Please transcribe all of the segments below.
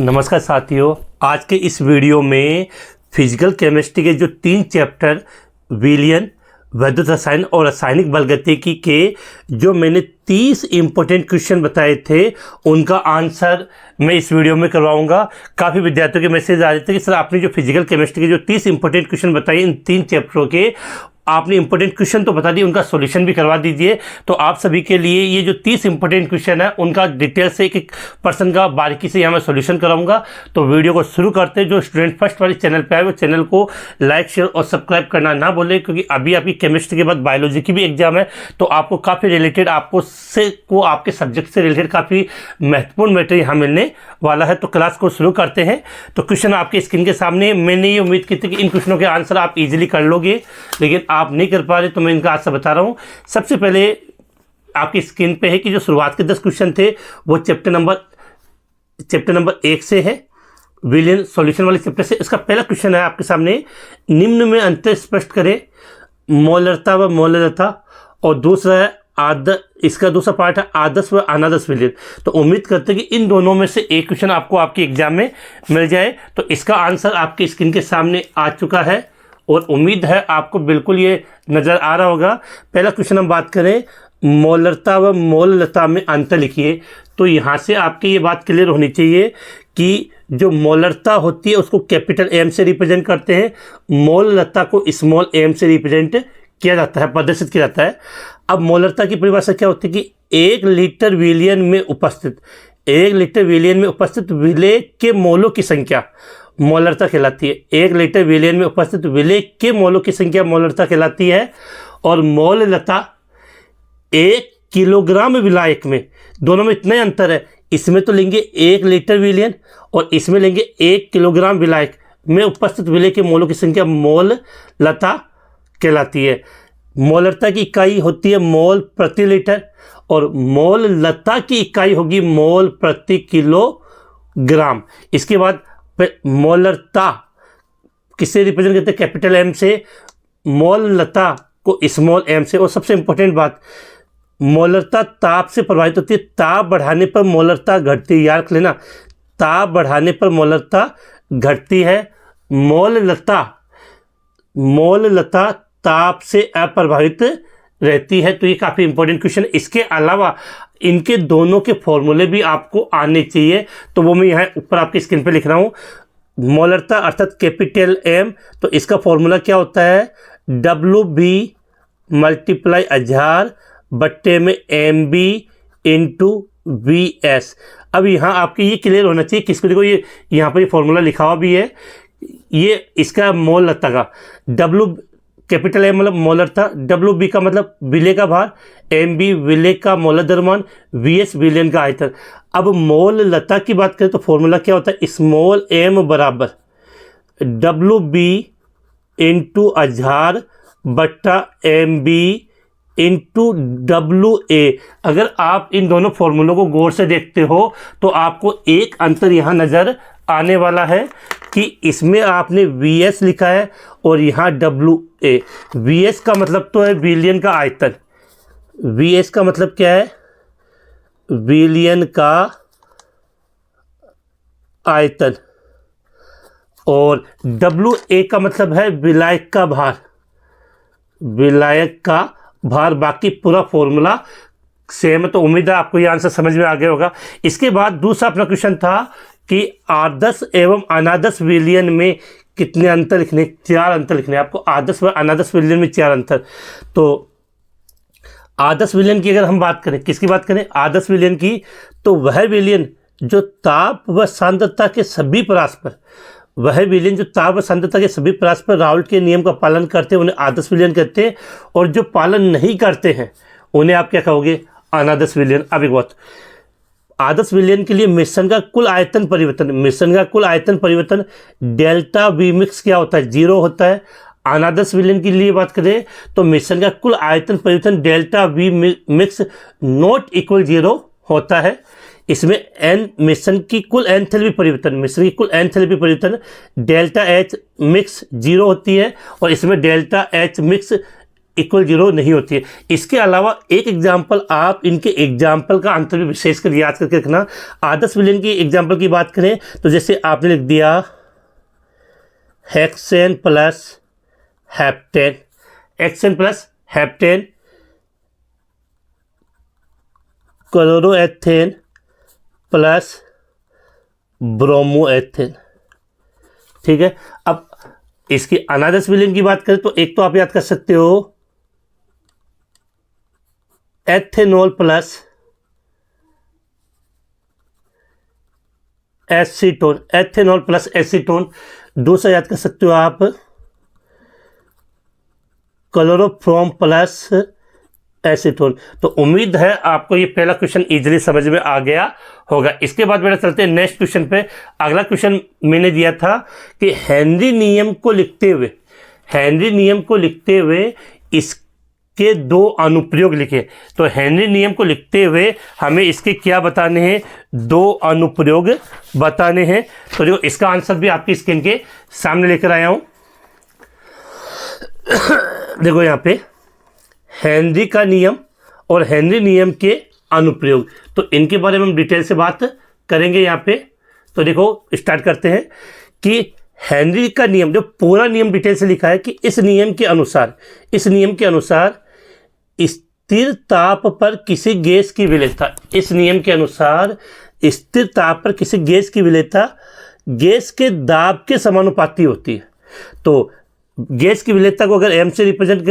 नमस्कार साथियों, आज के इस वीडियो में फिजिकल केमिस्ट्री के जो 3 चैप्टर विलयन, वैद्युत रसायन और रासायनिक बलगतिकी के जो मैंने 30 इम्पोर्टेंट क्वेश्चन बताए थे उनका आंसर मैं इस वीडियो में करवाऊंगा। काफ़ी विद्यार्थियों के मैसेज आ रहे थे कि सर आपने जो फिजिकल केमिस्ट्री के जो 30 इम्पोर्टेंट क्वेश्चन बताए इन 3 चैप्टरों के, आपने इंपॉर्टेंट क्वेश्चन तो बता दिए, उनका सॉल्यूशन भी करवा दीजिए। तो आप सभी के लिए ये जो 30 इंपॉर्टेंट क्वेश्चन है उनका डिटेल से एक पर्सन का बारीकी से यहाँ मैं सॉल्यूशन कराऊंगा। तो वीडियो को शुरू करते हैं। जो स्टूडेंट फर्स्ट वाले चैनल पे आए वो चैनल को लाइक, शेयर और सब्सक्राइब करना ना भूलें, क्योंकि अभी आपकी केमिस्ट्री के बाद बायोलॉजी की भी एग्जाम है। तो आपको काफ़ी रिलेटेड आपके सब्जेक्ट से रिलेटेड काफ़ी महत्वपूर्ण मैटर यहाँ मिलने वाला है। तो क्लास को शुरू करते हैं। तो क्वेश्चन आपके स्क्रीन के सामने। मैंने ये उम्मीद की थी कि इन क्वेश्चनों के आंसर आप इजीली कर लोगे, लेकिन आप नहीं कर पा रहे, तो मैं इनका आंसर बता रहा हूँ। सबसे पहले आपकी स्क्रीन पे है कि जो शुरुआत के 10 क्वेश्चन थे वो चैप्टर नंबर 1 से है, विलयन सॉल्यूशन वाले चैप्टर से। इसका पहला क्वेश्चन है आपके सामने, निम्न में अंतर स्पष्ट करें, मोलरता व मोलरता। और दूसरा है इसका दूसरा पार्ट है आदर्श व अनादर्श विलयन। तो उम्मीद करते हैं कि इन दोनों में से एक क्वेश्चन आपको आपके एग्जाम में मिल जाए। तो इसका आंसर आपके स्क्रीन के सामने आ चुका है और उम्मीद है आपको बिल्कुल ये नज़र आ रहा होगा। पहला क्वेश्चन हम बात करें, मोलरता व मोललता में अंतर लिखिए। तो यहाँ से आपकी ये बात क्लियर होनी चाहिए कि जो मोलरता होती है उसको कैपिटल एम से रिप्रेजेंट करते हैं, मोललता को स्मॉल एम से रिप्रेजेंट किया जाता है, प्रदर्शित किया जाता है। अब मोलरता की परिभाषा क्या होती है कि 1 लीटर विलयन में उपस्थित विलेय के मोलों की संख्या मोलरता कहलाती है। 1 लीटर विलयन में उपस्थित विलेय के मोलों की संख्या मोलरता कहलाती है। और मोललता 1 किलोग्राम विलायक में, दोनों में इतना ही अंतर है, इसमें तो लेंगे 1 लीटर विलयन और इसमें लेंगे 1 किलोग्राम विलायक में उपस्थित विलेय के मोलों की संख्या मोललता कहलाती है। मोलरता की इकाई होती है मोल प्रति लीटर और मोललता की इकाई होगी मोल प्रति किलोग्राम। इसके बाद मोलरता किससे रिप्रेजेंट करते हैं? कैपिटल एम से, मोललता को स्मॉल एम से। और सबसे इंपॉर्टेंट बात, मोलरता ताप से प्रभावित होती है, ताप बढ़ाने पर मोलरता घटती है, याद रख लेना, ताप बढ़ाने पर मोलरता घटती है। मोललता ताप से अप्रभावित रहती है। तो ये काफ़ी इंपॉर्टेंट क्वेश्चन है। इसके अलावा इनके दोनों के फॉर्मूले भी आपको आने चाहिए, तो वो मैं यहाँ ऊपर आपकी स्क्रीन पे लिख रहा हूँ। मोलरता अर्थात कैपिटल एम, तो इसका फॉर्मूला क्या होता है? WB मल्टीप्लाई 1000 बट्टे में MB इंटू VS। अब यहाँ आपके ये क्लियर होना चाहिए, किसको देखो ये यहाँ पर ये फॉर्मूला लिखा हुआ भी है, ये इसका मोलरता का W कैपिटल एम मतलब मोलरता, WB का मतलब विलेय का भार, MB विलेय का मोलर द्रव्यमान, VS विलयन का आयतन। अब मोललता की बात करें तो फॉर्मूला क्या होता है? स्मॉल m बराबर WB इंटू 1000 बट्टा MB इंटू WA। अगर आप इन दोनों फॉर्मूलों को गौर से देखते हो तो आपको एक अंतर यहाँ नज़र आने वाला है कि इसमें आपने VS लिखा है और यहाँ WA। VS का मतलब तो है विलयन का आयतन, VS का मतलब क्या है? विलयन का आयतन। और WA का मतलब है विलायक का भार, विलायक का भार। बाकी पूरा फॉर्मूला सेम है। तो उम्मीद है आपको ये आंसर समझ में आ गया होगा। इसके बाद दूसरा अपना क्वेश्चन था कि आदर्श एवं अनादर्श विलयन में कितने अंतर लिखने? 4 अंतर लिखने आपको। आदर्श व अनादर्श विलयन में 4 अंतर। तो आदर्श विलयन की अगर हम बात करें, किसकी बात करें? आदर्श विलयन की, तो वह विलयन जो ताप व सांद्रता के सभी परास्पर, राउल्ट के नियम का पालन करते हैं उन्हें आदर्श विलयन कहते हैं। और जो पालन नहीं करते हैं उन्हें आप क्या कहोगे? अनादर्श विलयन। अब एक बात, आदर्श विलयन के लिए मिश्रण का कुल आयतन परिवर्तन डेल्टा V मिक्स क्या होता है? 0 होता है। अनादर्श विलयन के लिए बात करें तो मिश्रण का कुल आयतन परिवर्तन delta V mix not equal 0 होता है। इसमें मिश्रण की कुल एंथैल्पी परिवर्तन डेल्टा H मिक्स 0 होती है और इसमें डेल्टा H मिक्स इक्वल 0 नहीं होती है। इसके अलावा एक एग्जाम्पल, आप इनके एग्जाम्पल का आंसर भी विशेष कर याद करके रखना। आदर्श विलयन की एग्जाम्पल की बात करें तो जैसे आपने लिख दिया hexane plus heptane, hexane plus heptane, chloroethane plus bromoethane. ठीक है, अब इसकी अनादर्श विलयन की बात करें तो एक तो आप याद कर सकते हो ethanol plus acetone, ethanol plus acetone. दूसरा याद कर सकते हो आप क्लोरोफॉर्म प्लस एसीटोन। तो उम्मीद है आपको ये पहला क्वेश्चन इजीली समझ में आ गया होगा। इसके बाद बेटा चलते हैं नेक्स्ट क्वेश्चन पे। अगला क्वेश्चन मैंने दिया था कि हेनरी नियम को लिखते हुए इसके दो अनुप्रयोग लिखे। तो हेनरी नियम को लिखते हुए हमें इसके क्या बताने हैं, दो अनुप्रयोग बताने हैं। तो देखो इसका आंसर भी आपकी स्क्रीन के सामने लेकर आया हूं। देखो यहाँ पे हेनरी का नियम और हेनरी नियम के अनुप्रयोग, तो इनके बारे में हम डिटेल से बात करेंगे यहाँ पे। तो देखो स्टार्ट करते हैं कि हेनरी का नियम, जो पूरा नियम डिटेल से लिखा है कि इस नियम के अनुसार स्थिर ताप पर किसी गैस की विलेयता, इस नियम के अनुसार स्थिर ताप पर किसी गैस की विलेयता गैस के दाब के समानुपाती होती है। तो गैस की विलेयता को अगर m से रिप्रेजेंट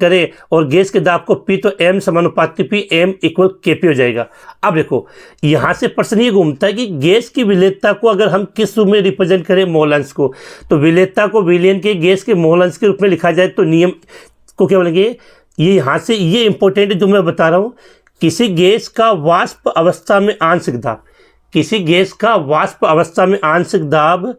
करें और गैस के दाब को P, तो m समानुपाती P, m इक्वल Kp हो जाएगा। अब देखो यहाँ से प्रश्न ये घूमता है कि गैस की विलेयता को अगर हम किस रूप में रिप्रेजेंट करें, मोल अंश को। तो विलेयता को विलयन के गैस के मोल अंश के रूप में लिखा जाए तो नियम को क्या बोलेंगे, ये यहाँ से ये इंपॉर्टेंट है जो मैं बता रहा हूँ। किसी गैस का वाष्प अवस्था में आंशिक दाब, किसी गैस का वाष्प अवस्था में आंशिक दाब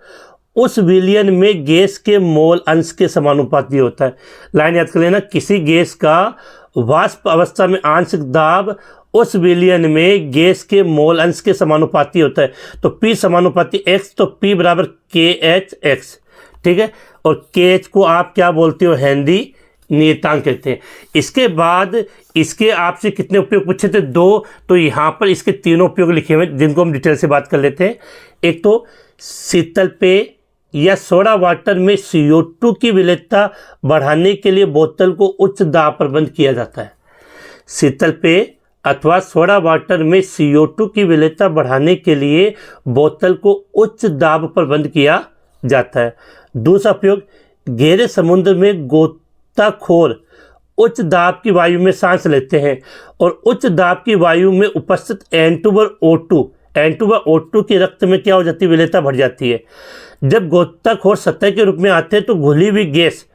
उस विलयन में गैस के मोल अंश के समानुपाती होता है। लाइन याद कर लेना, किसी गैस का वाष्प अवस्था में आंशिक दाब उस विलयन में गैस के मोल अंश के समानुपाती होता है। तो P समानुपाती X, तो P बराबर KHX। ठीक है, और KH को आप क्या बोलते हो, हेनरी नियतांक कहते हैं। इसके बाद इसके आपसे कितने उपयोग पूछे थे, 2। तो यहाँ पर इसके तीनों उपयोग लिखे हुए जिनको हम डिटेल से बात कर लेते हैं। एक तो शीतल पेय या सोडा वाटर में CO2 की विलेयता बढ़ाने के लिए बोतल को उच्च दाब पर बंद किया जाता है। शीतल पेय अथवा सोडा वाटर में CO2 की विलेयता बढ़ाने के लिए बोतल को उच्च दाब पर बंद किया जाता है। दूसरा प्रयोग, गहरे समुद्र में गोताखोर उच्च दाब की वायु में सांस लेते हैं और उच्च दाब की वायु में उपस्थित N2/O2 के रक्त में क्या हो जाती है, विलेयता बढ़ जाती है। जब गोताखोर सतह के रूप में आते हैं तो घुली हुई गैस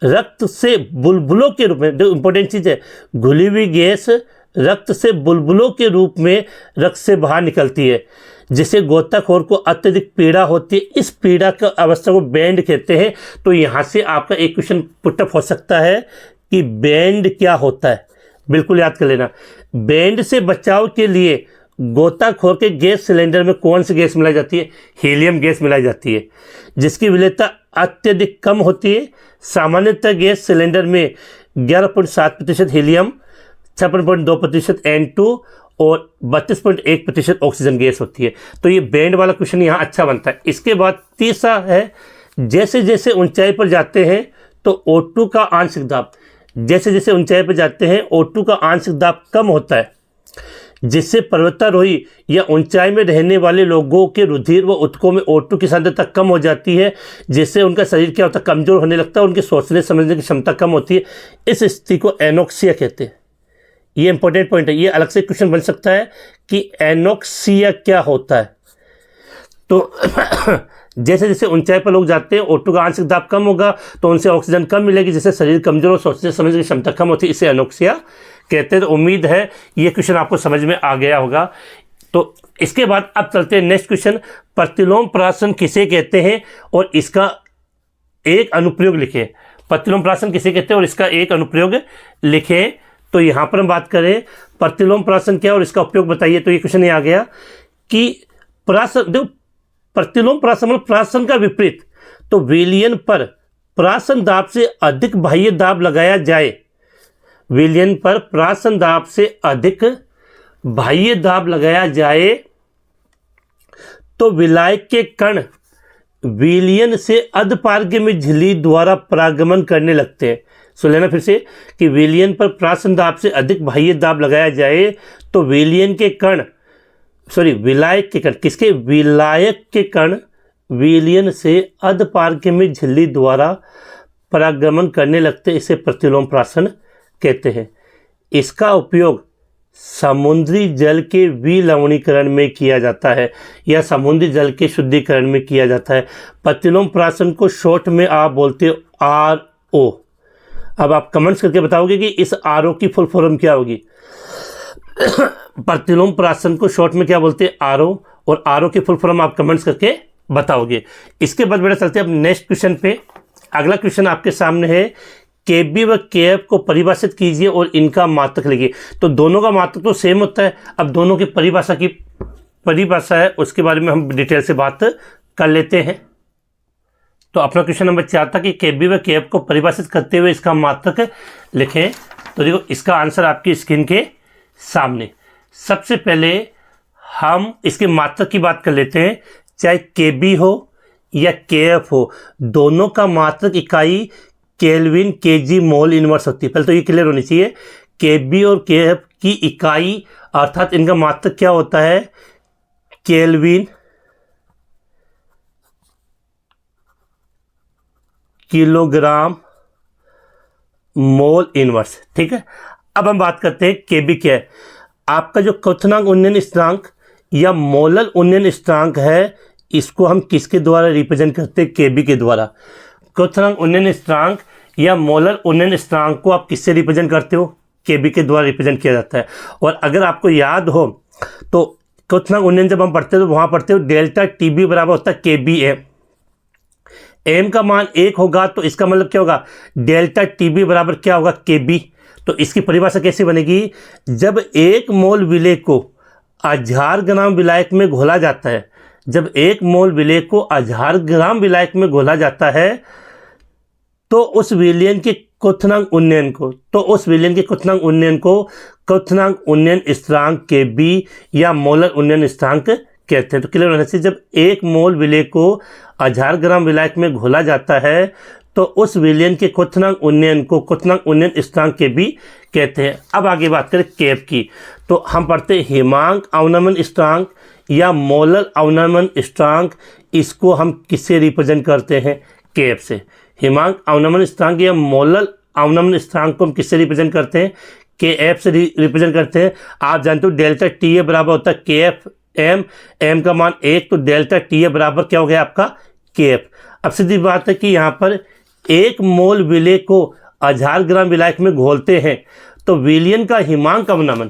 रक्त से बुलबुलों के रूप में, जो इंपॉर्टेंट चीज़ है, घुली हुई गैस रक्त से बुलबुलों के रूप में रक्त से बाहर निकलती है, जिससे गोताखोर को अत्यधिक पीड़ा होती है। इस पीड़ा का अवस्था को बैंड कहते हैं। तो यहाँ से आपका एक क्वेश्चन पुटअप हो सकता है कि बैंड क्या होता है, बिल्कुल याद कर लेना। बैंड से बचाव के लिए गोताखोर के गैस सिलेंडर में कौन सी गैस मिलाई जाती है, हीलियम गैस मिलाई जाती है, जिसकी विलेयता अत्यधिक कम होती है। सामान्यतः गैस सिलेंडर में 11.7% हीलियम, 56.2% N2 और 32.1% ऑक्सीजन गैस होती है। तो ये बैंड वाला क्वेश्चन यहाँ अच्छा बनता है। इसके बाद तीसरा है, जैसे जैसे ऊंचाई पर जाते हैं तो O2 का आंशिक दाब, जैसे जैसे ऊंचाई पर जाते हैं O2 का आंशिक दाब कम होता है, जिससे पर्वतारोही या ऊंचाई में रहने वाले लोगों के रुधिर व ऊतकों में O2 की सांद्रता कम हो जाती है, जिससे उनका शरीर क्या होता है, कमजोर होने लगता है, उनकी सोचने समझने की क्षमता कम होती है। इस स्थिति को एनोक्सिया कहते हैं। ये इंपॉर्टेंट पॉइंट है, ये अलग से क्वेश्चन बन सकता है कि एनोक्सिया क्या होता है। तो जैसे जैसे ऊंचाई पर लोग जाते हैं O2 का आंशिक दाब कम होगा तो उनसे ऑक्सीजन कम मिलेगी, जिससे शरीर कमजोर और सोचने समझने की क्षमता कम होती है, इसे एनोक्सिया कहते हैं। तो उम्मीद है ये क्वेश्चन आपको समझ में आ गया होगा। तो इसके बाद अब चलते हैं नेक्स्ट क्वेश्चन, प्रतिलोम प्राशन किसे कहते हैं और इसका एक अनुप्रयोग लिखें। प्रतिलोम प्राशन किसे कहते हैं और इसका एक अनुप्रयोग लिखें। तो यहाँ पर हम बात करें प्रतिलोम प्राशन क्या और इसका उपयोग बताइए। तो ये क्वेश्चन ये आ गया कि प्राशन, देखो प्रतिलोम प्राशन मतलब प्राशन का विपरीत। तो विलयन पर प्राशन दाब से अधिक बाह्य दाब लगाया जाए विलयन पर प्रासन दाब से अधिक बाह्य दाब लगाया जाए तो विलायक के कण विलयन से अधपारगम्य झिल्ली द्वारा परागमन करने लगते हैं। सो लेना फिर से कि विलयन पर प्रासन दाब से अधिक बाह्य दाब लगाया जाए तो विलयन के कण विलायक के कण, किसके? विलायक के कण विलयन से अधपारगम्य झिल्ली द्वारा परागमन करने लगते, इसे प्रतिलोम प्राशन कहते हैं। इसका उपयोग समुद्री जल के विलवणीकरण में किया जाता है या समुद्री जल के शुद्धिकरण में किया जाता है। प्रतिलोम प्राशन को शॉर्ट में आप बोलते हो RO। अब आप कमेंट्स करके बताओगे कि इस RO की फुल फॉर्म क्या होगी। प्रतिलोम प्राशन को शॉर्ट में क्या बोलते हैं? RO। और RO की फुल फॉर्म आप कमेंट्स करके बताओगे। इसके बाद बेटा चलते हैं अब नेक्स्ट क्वेश्चन पे। अगला क्वेश्चन आपके सामने है, KB व KF को परिभाषित कीजिए और इनका मात्रक लिखिए। तो दोनों का मात्रक तो सेम होता है। अब दोनों की परिभाषा है उसके बारे में हम डिटेल से बात कर लेते हैं। तो अपना क्वेश्चन नंबर 4 था कि KB व KF को परिभाषित करते हुए इसका मात्रक लिखें। तो देखो इसका आंसर आपकी स्क्रीन के सामने। सबसे पहले हम इसके मात्रक की बात कर लेते हैं। चाहे KB हो या KF हो, दोनों का मात्रक इकाई केल्विन केजी मोल इनवर्स होती है। पहले तो ये क्लियर होनी चाहिए। KB और KF की इकाई अर्थात इनका मात्रक क्या होता है? Kelvin kilogram mole inverse. ठीक है, अब हम बात करते हैं KB क्या है। आपका जो क्वथनांक उन्नयन स्थिरांक या मोलल उन्नयन स्थिरांक है, इसको हम किसके द्वारा रिप्रेजेंट करते हैं? KB के द्वारा। क्वथनांक उन्नयन स्थिरांक या मोलर उन्नयन स्थिरांक को आप किससे रिप्रेजेंट करते हो? KB के द्वारा रिप्रेजेंट किया जाता है। और अगर आपको याद हो तो क्वथनांक उन्नयन जब हम पढ़ते हो तो वहाँ पढ़ते हो डेल्टा TB बराबर होता है KBM। M का मान 1 होगा तो इसका मतलब क्या होगा? डेल्टा TB बराबर क्या होगा? KB। तो इसकी परिभाषा कैसे बनेगी? जब 1 मोल विलेय को 1000 ग्राम विलायक में घोला जाता है, जब 1 मोल विलेय को 1000 ग्राम विलायक में घोला जाता है तो उस विलयन के क्वथनांक उन्नयन को क्वथनांक उन्नयन स्थिरांक KB या मोलर उन्नयन स्थिरांक कहते हैं। तो क्लियर होने से जब 1 मोल विलेय को 1000 ग्राम विलायक में घोला जाता है तो उस विलयन के क्वथनांक उन्नयन को क्वथनांक उन्नयन स्थिरांक KB कहते हैं। अब आगे बात करें KF की, तो हम पढ़ते हैं हिमांक अवनमन स्थिरांक या मोलर अवनमन स्थिरांक। इसको हम किससे रिप्रेजेंट करते हैं? KF से। हिमांक अवनमन स्थिरांक या मोलर अवनमन स्थिरांक को हम किससे रिप्रेजेंट करते हैं? KF से रिप्रेजेंट करते हैं। आप जानते हो डेल्टा TA बराबर होता है KF M का मान 1, तो डेल्टा TA बराबर क्या हो गया आपका? KF। अब सीधी बात है कि यहाँ पर 1 मोल विलेय को 1000 ग्राम विलायक में घोलते हैं तो विलयन का हिमांक अवनमन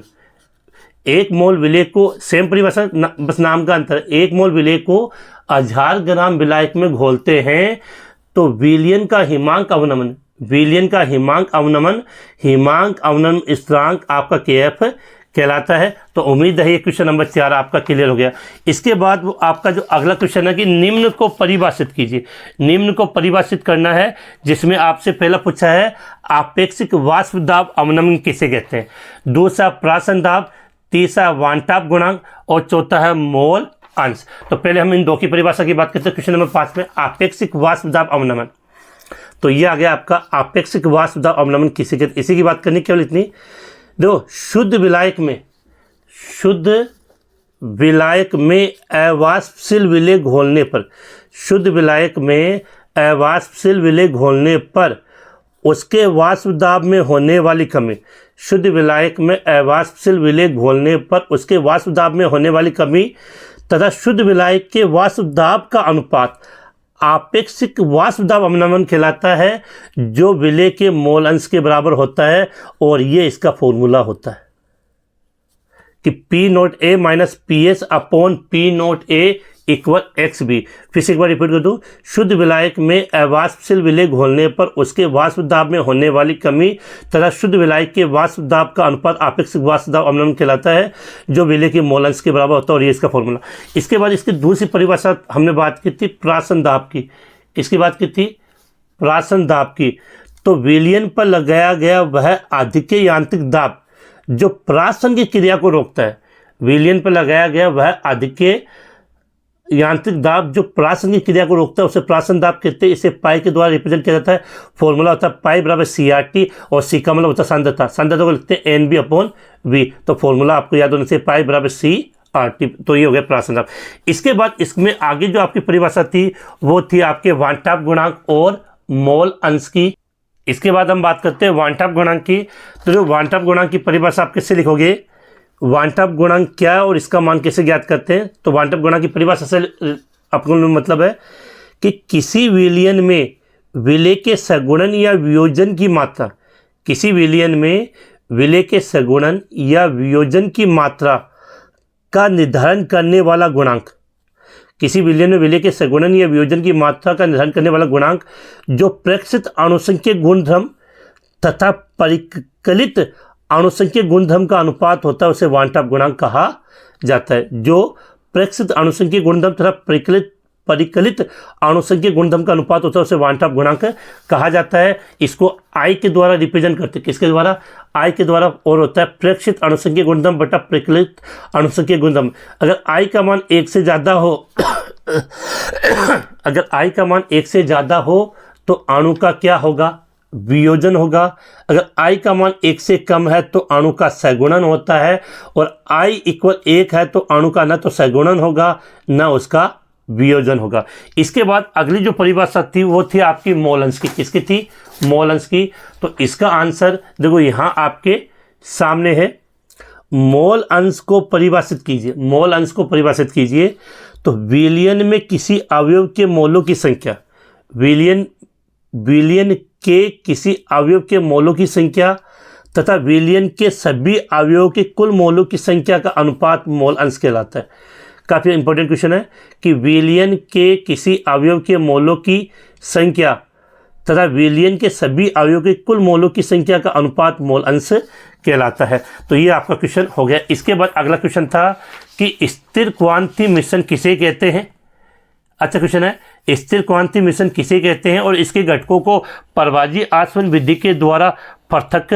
1 मोल विलेय को, सेम परिभाषा बस नाम का अंतर, 1 मोल विलेय को 1000 ग्राम विलायक में घोलते हैं तो विलयन का हिमांक अवनमन स्थिरांक आपका KF कहलाता है। तो उम्मीद है ये क्वेश्चन नंबर 4 आपका क्लियर हो गया। इसके बाद वो आपका जो अगला क्वेश्चन है कि निम्न को परिभाषित कीजिए। निम्न को परिभाषित करना है, जिसमें आपसे पहला पूछा है आपेक्षिक वाष्प दाब अवनमन किसे कहते हैं, दूसरा प्रासन दाब, तीसरा वांटाप गुणांक और चौथा है मोल अंश। तो पहले हम इन दो की परिभाषा की बात करते हैं। क्वेश्चन नंबर 5 में आपेक्षिक वाष्प दाब अवनमन, तो ये आ गया आपका आपेक्षिक वाष्प दाब अवनमन किसे कहते हैं। इसी की बात करनी केवल इतनी। देखो शुद्ध विलायक में अवाष्पशील विलेय घोलने पर, शुद्ध विलायक में अवाष्पशील विलेय घोलने पर उसके वाष्प दाब में होने वाली कमी, शुद्ध विलायक में अवाष्पशील विलेय घोलने पर उसके वाष्प दाब में होने वाली कमी तथा शुद्ध विलायक के वाष्प दाब का अनुपात आपेक्षिक वाष्प दाब अवनमन कहलाता है, जो विलेय के मोल अंश के बराबर होता है। और ये इसका फॉर्मूला होता है कि P0A minus PS upon P0A equal XB। फिर से एक बार रिपीट कर दूँ, शुद्ध विलायक में अवाष्पशील विलेय घोलने पर उसके वाष्प दाब में होने वाली कमी तथा शुद्ध विलायक के वाष्प दाब का अनुपात आपेक्षिक वाष्प दाब अवनमन कहलाता है, जो विलेय के मोल अंश के बराबर होता है। और ये इसका फॉर्मूला। इसके बाद इसकी दूसरी परिभाषा हमने बात की थी प्रासन दाब की। इसकी बात की थी प्रासन दाब की। तो विलयन पर लगाया गया वह आधिक्य यांत्रिक दाब जो प्रासंगिक क्रिया को रोकता है। विलयन पर लगाया गया वह आधिक्य यांत्रिक दाब जो प्रासंगिक क्रिया को रोकता है उसे प्रासन दाब कहते हैं। इसे पाई के द्वारा रिप्रेजेंट किया जाता है। फॉर्मूला होता है पाई बराबर CRT और C का मतलब होता है सांद्रता। सांद्रता को लिखते हैं NB/V। तो फॉर्मूला आपको याद होने से पाई बराबर CRT। तो ये हो गया प्रासन दाब। इसके बाद इसमें आगे जो आपकी परिभाषा थी वो थी आपके वान टॉप गुणांक और मोल अंश की। इसके बाद हम बात करते हैं वान टॉप गुणांक की। तो जो वान टॉप गुणांक की परिभाषा आप किससे लिखोगे, वान टॉप गुणांक क्या है और इसका मान कैसे ज्ञात करते हैं। तो वान टॉप गुणांक की परिभाषा से आपको मतलब है कि किसी विलयन में विलय के सगुणन या वियोजन की मात्रा, किसी विलयन में विलय के सगुणन या वियोजन की मात्रा का निर्धारण करने वाला गुणांक, किसी विलयन में विलय के सगुणन या वियोजन की मात्रा का निर्धारण करने वाला गुणांक जो प्रेक्षित अणुसंख्यक गुणधर्म तथा परिकलित अणुसंख्यक गुणधर्म का अनुपात होता है उसे वान टॉप गुणांक कहा जाता है। जो प्रेक्षित अणुसंख्यक गुणधर्म तथा परिकलित अणुसंख्यक गुणधर्म का अनुपात होता है उसे वान टॉप गुणांक कहा जाता है। इसको I के द्वारा रिप्रेजेंट करते हैं। किसके द्वारा, I के द्वारा। और होता है प्रेक्षित अणुसंख्यक गुणधर्म बटा परिकलित अणुसंख्यक गुणधर्म। अगर I का मान 1 से ज़्यादा हो अगर I का मान 1 से ज़्यादा हो तो अणु का क्या होगा, वियोजन होगा। अगर I का मान 1 से कम है तो अणु का सगुणन होता है। और I = 1 है तो अणु का न तो सगुणन होगा न उसका वियोजन होगा। इसके बाद अगली जो परिभाषा थी वो थी आपकी मोल अंश की। किसकी थी, मोल अंश की। तो इसका आंसर देखो यहाँ आपके सामने है। मोल अंश को परिभाषित कीजिए, मोल अंश को परिभाषित कीजिए। तो विलयन में किसी अवयव के मोलों की संख्या, विलयन के किसी अवयव के मोलों की संख्या तथा विलयन के सभी अवयवों के कुल मोलों की संख्या का अनुपात मोल अंश कहलाता है। काफ़ी इंपॉर्टेंट क्वेश्चन है कि विलयन के किसी अवयव के मोलों की संख्या तथा विलयन के सभी अवयवों के कुल मोलों की संख्या का अनुपात मोल अंश कहलाता है। तो ये आपका क्वेश्चन हो गया। इसके बाद अगला क्वेश्चन था कि स्थिर क्वांति मिश्रण किसे कहते हैं। अच्छा क्वेश्चन है, स्थिर क्वांति मिश्रण किसे कहते हैं और इसके घटकों को परवाजी आसवन विधि के द्वारा पृथक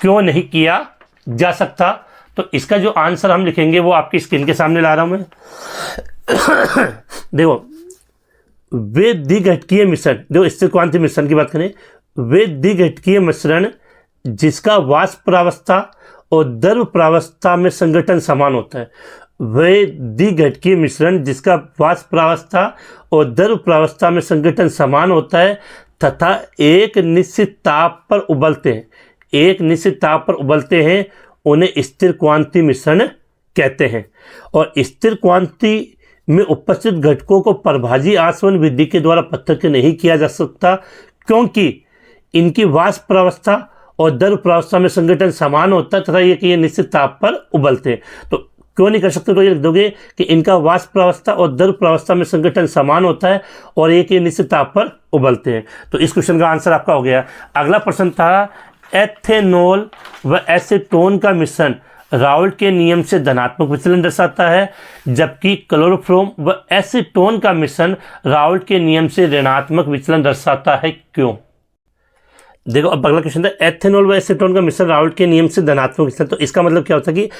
क्यों नहीं किया जा सकता। तो इसका जो आंसर हम लिखेंगे वो आपकी स्क्रीन के सामने ला रहा हूं मैं। देखो, वे द्विघटकीय मिश्रण, देखो स्थिर क्वांति मिश्रण की बात करें, वे द्विघटकीय मिश्रण जिसका वाष्प प्रावस्था और द्रव प्रावस्था में संघटन समान होता है। वे द्विघटकीय मिश्रण जिसका वाष्प प्रावस्था और द्रव प्रावस्था में संघटन समान होता है तथा एक निश्चित ताप पर उबलते हैं, एक निश्चित ताप पर उबलते हैं, उन्हें स्थिर क्वांति मिश्रण कहते हैं। और स्थिर क्वांति में उपस्थित घटकों को परभाजी आसवन विधि के द्वारा पृथक नहीं किया जा सकता क्योंकि इनकी वाष्प प्रावस्था और द्रव प्रावस्था में संघटन समान होता है तथा ये निश्चित ताप पर उबलते हैं। तो क्यों नहीं कर सकते, तो ये लिख दोगे कि इनका वाष्प प्रावस्था और द्रव प्रावस्था में संघटन समान होता है और एक ये निश्चित ताप पर उबलते हैं। तो इस क्वेश्चन का आंसर आपका हो गया। अगला प्रश्न था, एथेनॉल व एसीटोन का मिश्रण राउल्ट के नियम से धनात्मक विचलन दर्शाता है जबकि क्लोरोफॉर्म व एसीटोन का मिश्रण राउल्ट के नियम से ऋणात्मक विचलन दर्शाता है, क्यों। देखो अब अगला क्वेश्चन था, एथेनॉल व एसीटोन का मिश्रण राउल्ट के नियम से धनात्मक विचलन। तो इसका मतलब क्या होता है कि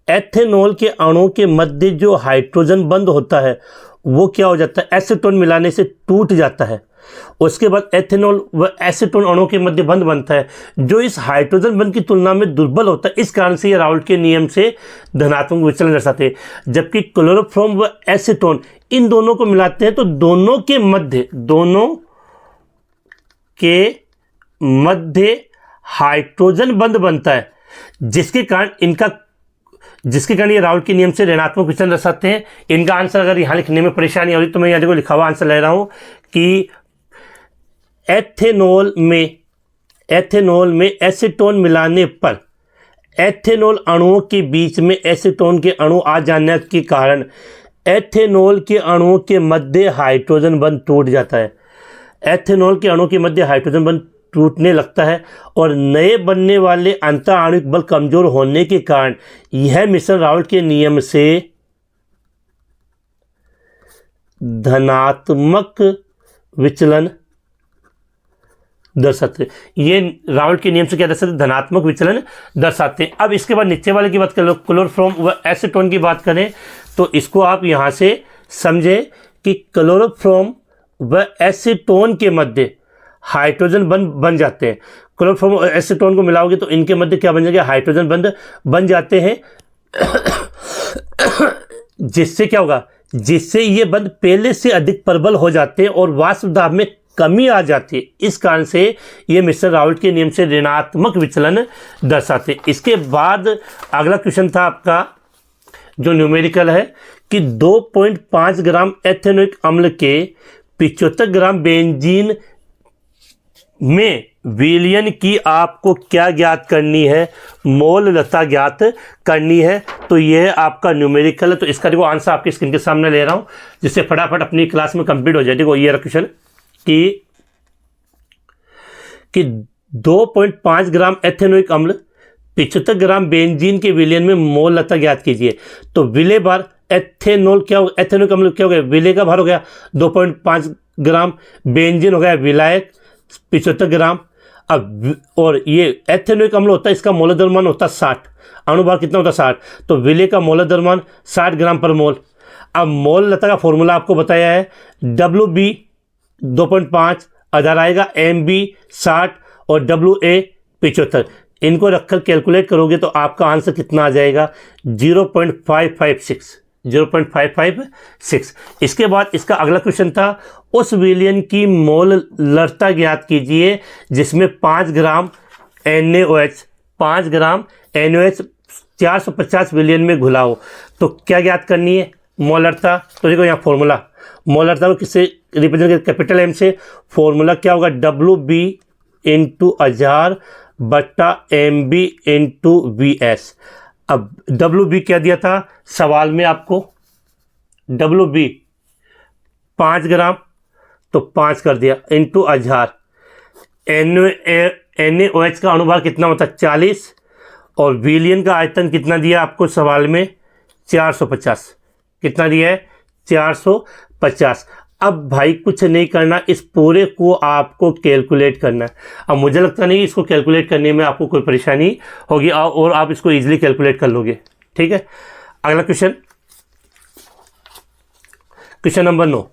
एथेनॉल के अणु के मध्य जो हाइड्रोजन बंद होता है वो क्या हो जाता है, एसीटोन मिलाने से टूट जाता है। उसके बाद एथेनॉल व एसीटोन अणु के मध्य बंध बनता है जो इस हाइड्रोजन बंध की तुलना में दुर्बल होता है। इस कारण से ये राउल्ट के नियम से धनात्मक विचलन दर्शाते हैं। जबकि क्लोरोफॉर्म व एसीटोन इन दोनों को मिलाते हैं तो दोनों के मध्य हाइड्रोजन बंध बनता है जिसके कारण ये राउल्ट के नियम से ऋणात्मक विचलन दर्शाते हैं। इनका आंसर अगर यहाँ लिखने में परेशानी हो रही तो मैं यहाँ देखो लिखा हुआ आंसर ले रहा हूँ कि एथेनॉल में एसीटोन मिलाने पर एथेनॉल अणुओं के बीच में एसीटोन के अणु आ जाने के कारण एथेनॉल के अणुओं के मध्य हाइड्रोजन बंध टूट जाता है। एथेनॉल के अणु के मध्य हाइड्रोजन बंध टूटने लगता है और नए बनने वाले अंतःआण्विक बल कमजोर होने के कारण यह मिश्रण राउल्ट के नियम से धनात्मक विचलन दर्शाते हैं। ये राउल्ट के नियम से क्या दर्शाते हैं? धनात्मक विचलन दर्शाते हैं। अब इसके बाद नीचे वाले की बात करें, क्लोरोफॉर्म व एसीटोन की बात करें तो इसको आप यहाँ से समझे कि क्लोरोफॉर्म व एसीटोन के मध्य हाइड्रोजन बंध बन जाते हैं। क्लोरोफॉर्म और एसीटोन को मिलाओगे तो इनके मध्य क्या बन जाएगा? हाइड्रोजन बंध बन जाते हैं। जिससे क्या होगा? जिससे ये बंध पहले से अधिक प्रबल हो जाते हैं और वाष्प दाब में कमी आ जाती है। इस कारण से ये मिस्टर राउल्ट के नियम से ऋणात्मक विचलन दर्शाते हैं। इसके बाद अगला क्वेश्चन था आपका जो न्यूमेरिकल है कि 2.5 ग्राम एथेनोइक अम्ल के 75 ग्राम बेंजीन में विलयन की आपको क्या ज्ञात करनी है? मोललता ज्ञात करनी है। तो यह आपका न्यूमेरिकल है। तो इसका देखो आंसर आपकी स्क्रीन के सामने ले रहा हूं, जिससे फटाफट अपनी क्लास में कंप्लीट हो जाए। देखो ये क्वेश्चन कि 2.5 ग्राम एथेनोइक अम्ल 75 ग्राम बेंजीन के विलयन में मोललता ज्ञात कीजिए। तो विलय बार एथेनॉल क्या हो? एथेनोइक अम्ल क्या हो गया? विलय का भार हो गया 2.5 ग्राम, बेंजीन हो गया विलायक 75 ग्राम। अब और ये एथेनोइक अम्ल होता है, इसका मोलर द्रव्यमान होता है 60, अणुभार कितना होता है 60, तो विलय का मोलर द्रव्यमान 60 ग्राम पर मोल। अब मोललता का फॉर्मूला आपको बताया है, WB 2.5 आधार आएगा, MB 60 और WA 75। इनको रखकर कैलकुलेट करोगे तो आपका आंसर कितना आ जाएगा? 0.556। इसके बाद इसका अगला क्वेश्चन था उस विलयन की मोलरता ज्ञात कीजिए जिसमें 5 ग्राम NaOH 450 विलयन में घुला हो। तो क्या ज्ञात करनी है? मोलरता। तो देखो यहाँ फॉर्मूला, मोलरता को किससे रिप्रेजेंट करें? कैपिटल M से। फॉर्मूला क्या होगा? WB × 1000 बट्टा MB × VS। अब WB क्या दिया था सवाल में आपको? WB 5 ग्राम, तो 5 कर दिया इंटू 1000। NaOH का अणुभार कितना होता है? 40 और विलयन का आयतन कितना दिया आपको सवाल में? 450। कितना दिया है? 450। अब भाई कुछ नहीं करना, इस पूरे को आपको कैलकुलेट करना है। अब मुझे लगता नहीं इसको कैलकुलेट करने में आपको कोई परेशानी होगी और आप इसको इजीली कैलकुलेट कर लोगे। ठीक है, अगला क्वेश्चन, क्वेश्चन नंबर 9।